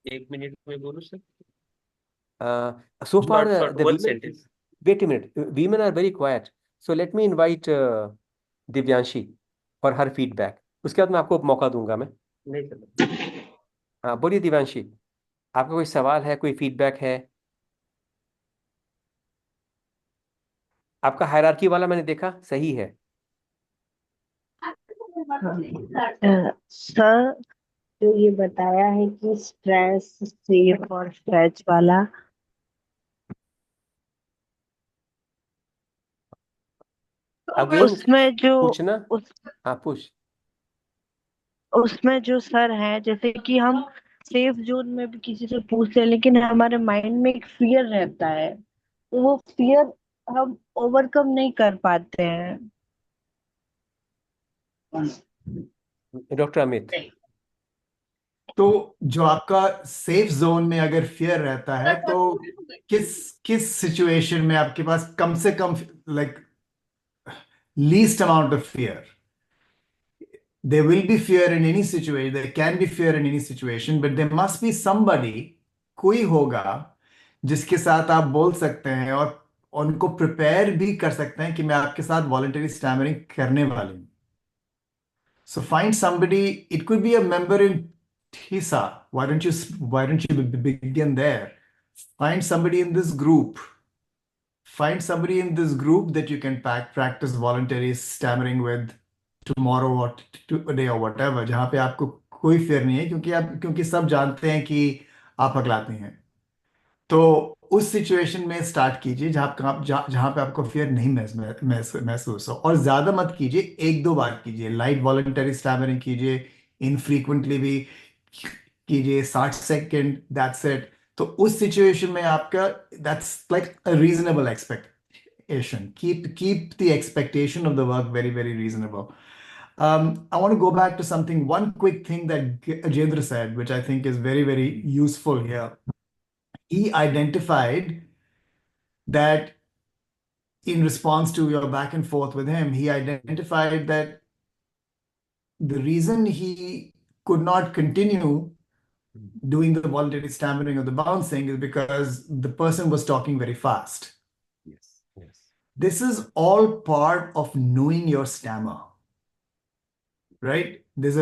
Speaker 5: 1 मिनट में बोलूँ sir?
Speaker 3: So far,
Speaker 5: short short
Speaker 3: the
Speaker 5: one
Speaker 3: women.
Speaker 5: Sentence.
Speaker 3: Wait a minute. Women are very quiet. So let me invite Divyanshi for her feedback. उसके बाद मैं आपको मौका दूंगा मैं।
Speaker 5: नहीं सर।
Speaker 3: हाँ, बोलिए दिव्यांशी, आपका कोई सवाल है, कोई फीडबैक है? आपका हायरार्की वाला मैंने देखा सही है।
Speaker 12: सर जो ये बताया है कि स्ट्रेस सेफ और स्ट्रेच वाला,
Speaker 3: अगेन
Speaker 12: उसमें जो
Speaker 3: पूछना।
Speaker 12: उस
Speaker 3: हाँ पूछ।
Speaker 12: उसमें जो सर है, जैसे कि हम सेफ जोन में भी किसी से पूछ ले लेकिन हमारे माइंड में एक फियर रहता है, तो वो फियर हम ओवरकम नहीं कर पाते हैं।
Speaker 3: डॉक्टर अमित,
Speaker 2: तो जो आपका सेफ जोन में अगर फियर रहता है तो किस किस सिचुएशन में आपके पास कम से कम like least amount of fear? there will be fear in any situation, there can be fear in any situation, but there must be somebody, कोई होगा जिसके साथ आप बोल सकते हैं और उनको प्रिपेयर भी कर सकते हैं कि मैं आपके साथ वॉलंटरी स्टैमरिंग करने वाली हूं। So find somebody, it could be a member in TISA. Why don't you begin there? Find somebody in this group. Find somebody in this group that you can practice voluntary stammering with tomorrow or today or whatever, जहां पे आपको कोई fear नहीं है क्योंकि सब जानते हैं कि आप हकलाते हैं। तो उस सिचुएशन में स्टार्ट कीजिए जहां पे आपको फियर नहीं महसूस हो, और ज्यादा मत कीजिए, 1-2 बार कीजिए, लाइट वॉलंटरी स्टैमरिंग कीजिए, इनफ्रीक्वेंटली भी कीजिए, 60 सेकेंड, दैट्स इट। तो उस सिचुएशन में आपका that's like a reasonable expectation. Keep the expectation of the work very, very reasonable. I want to go back to one quick thing that Jendra said, which I think is very, very useful here. He identified that in response to your back and forth with him, he identified that the reason he could not continue doing the voluntary stammering or the bouncing is because the person was talking very fast.
Speaker 3: Yes, yes.
Speaker 2: This is all part of knowing your stammer, right? This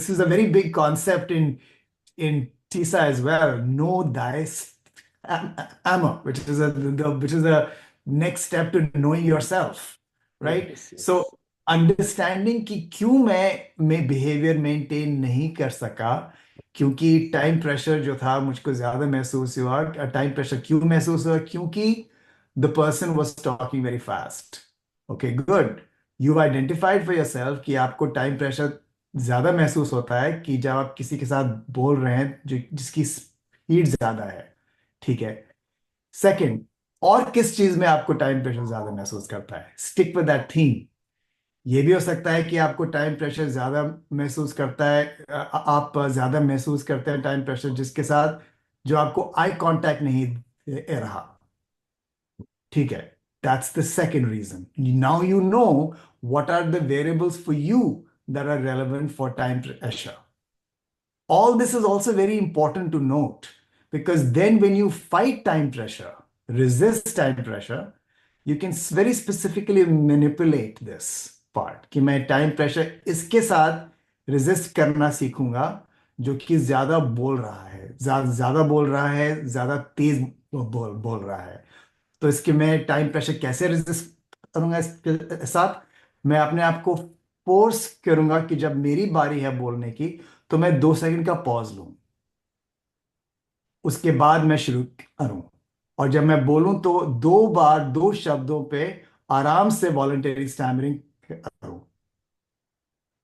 Speaker 2: is a very big concept in TISA as well. Know thy stammer, which is a next step to knowing yourself, right?
Speaker 3: Yes, yes.
Speaker 2: So understanding कि क्यों मैं behaviour maintain नहीं कर सका, क्योंकि time pressure जो था मुझको ज्यादा महसूस हुआ। टाइम प्रेशर क्यों महसूस हुआ? क्योंकि the person was talking very fast. Okay, good, you identified for yourself कि आपको टाइम प्रेशर ज्यादा महसूस होता है कि जब आप किसी के साथ बोल रहे हैं जिसकी स्पीड ज्यादा है। ठीक है। सेकंड, और किस चीज में आपको टाइम प्रेशर ज्यादा महसूस करता है, स्टिक विद दैट थीम। ये भी हो सकता है कि आपको टाइम प्रेशर ज्यादा महसूस करता है, आप ज्यादा महसूस करते हैं टाइम प्रेशर जिसके साथ जो आपको आई कांटेक्ट नहीं दे रहा। ठीक है, that's the second reason. Now you know what are the variables for you that are relevant for time pressure. All this is also very important to note, because then when you fight time pressure, resist time pressure, you can very specifically manipulate this part कि मैं time pressure इसके साथ resist करना सीखूंगा जो कि ज्यादा बोल रहा है, ज्यादा बोल रहा है, ज्यादा तेज बोल रहा है। तो इसके मैं टाइम प्रेशर कैसे रेजिस्ट करूंगा इसके साथ, मैं अपने आप को फोर्स करूंगा कि जब मेरी बारी है बोलने की तो मैं 2 सेकंड का पॉज लूं, उसके बाद मैं शुरू करूं, और जब मैं बोलूं तो 2 बार 2 शब्दों पे आराम से वॉलंटरी स्टैमरिंग करूं।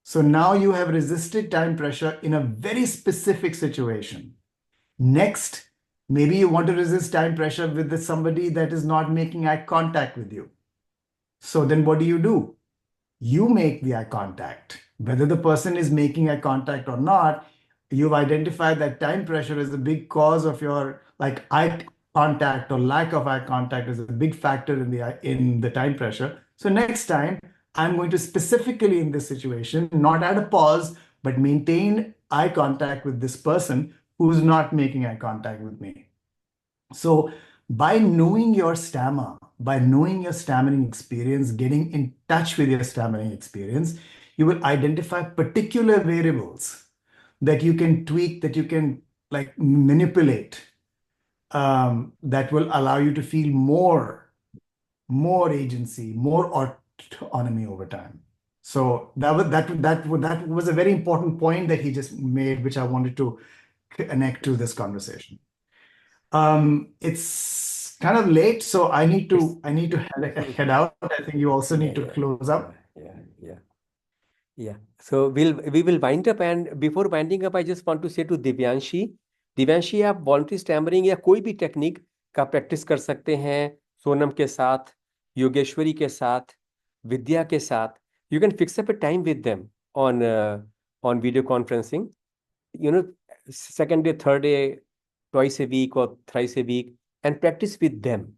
Speaker 2: So now you have resisted time pressure in a very specific situation. Next, maybe you want to resist time pressure with somebody that is not making eye contact with you. So then what do? You make the eye contact. Whether the person is making eye contact or not, you've identified that time pressure is a big cause of your eye contact or lack of eye contact is a big factor in the time pressure. So next time, I'm going to specifically in this situation not add a pause, but maintain eye contact with this person who's not making eye contact with me. So by knowing your stammer, by knowing your stammering experience, getting in touch with your stammering experience, you will identify particular variables that you can tweak, that you can manipulate, that will allow you to feel more agency, more autonomy over time. So that was a very important point that he just made, which I wanted to connect to this conversation. It's kind of late, so I need to head out. I think you also need to close up.
Speaker 3: Yeah. So we will wind up, and before winding up, I just want to say to Divyanshi, आप voluntary stammering या कोई भी technique का practice कर सकते हैं सोनम के साथ, योगेश्वरी के साथ, विद्या के साथ. You can fix up a time with them on video conferencing. Second day, third day, twice a week or thrice a week, and practice with them.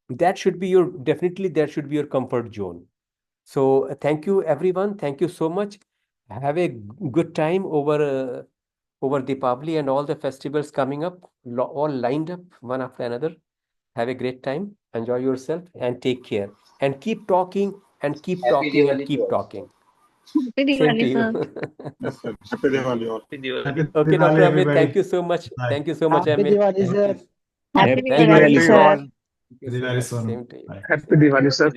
Speaker 3: That should be your comfort zone. So thank you, everyone. Thank you so much. Have a good time over Deepavali and all the festivals coming up, all lined up one after another. Have a great time. Enjoy yourself and take care. And keep talking and keep
Speaker 1: Happy
Speaker 3: talking
Speaker 1: Diwali
Speaker 3: and
Speaker 1: to
Speaker 3: keep
Speaker 1: all.
Speaker 3: talking.
Speaker 12: Happy
Speaker 3: Same to
Speaker 12: Diwali,
Speaker 3: you.
Speaker 12: sir.
Speaker 4: Yes, sir. Happy Diwali all.
Speaker 5: Happy Diwali.
Speaker 2: Happy
Speaker 3: Okay,
Speaker 2: Diwali,
Speaker 3: Dr. Amit,
Speaker 2: everybody.
Speaker 3: thank you so much.
Speaker 2: Bye.
Speaker 3: Thank you so much,
Speaker 9: Happy
Speaker 3: Amit.
Speaker 9: Diwali,
Speaker 2: Thank
Speaker 9: sir.
Speaker 2: you.
Speaker 12: Happy
Speaker 3: Thank
Speaker 12: Diwali,
Speaker 3: you.
Speaker 12: sir.
Speaker 2: Happy Diwali, Sonam.
Speaker 3: Same to you.
Speaker 2: Bye.
Speaker 8: Happy Diwali, sir.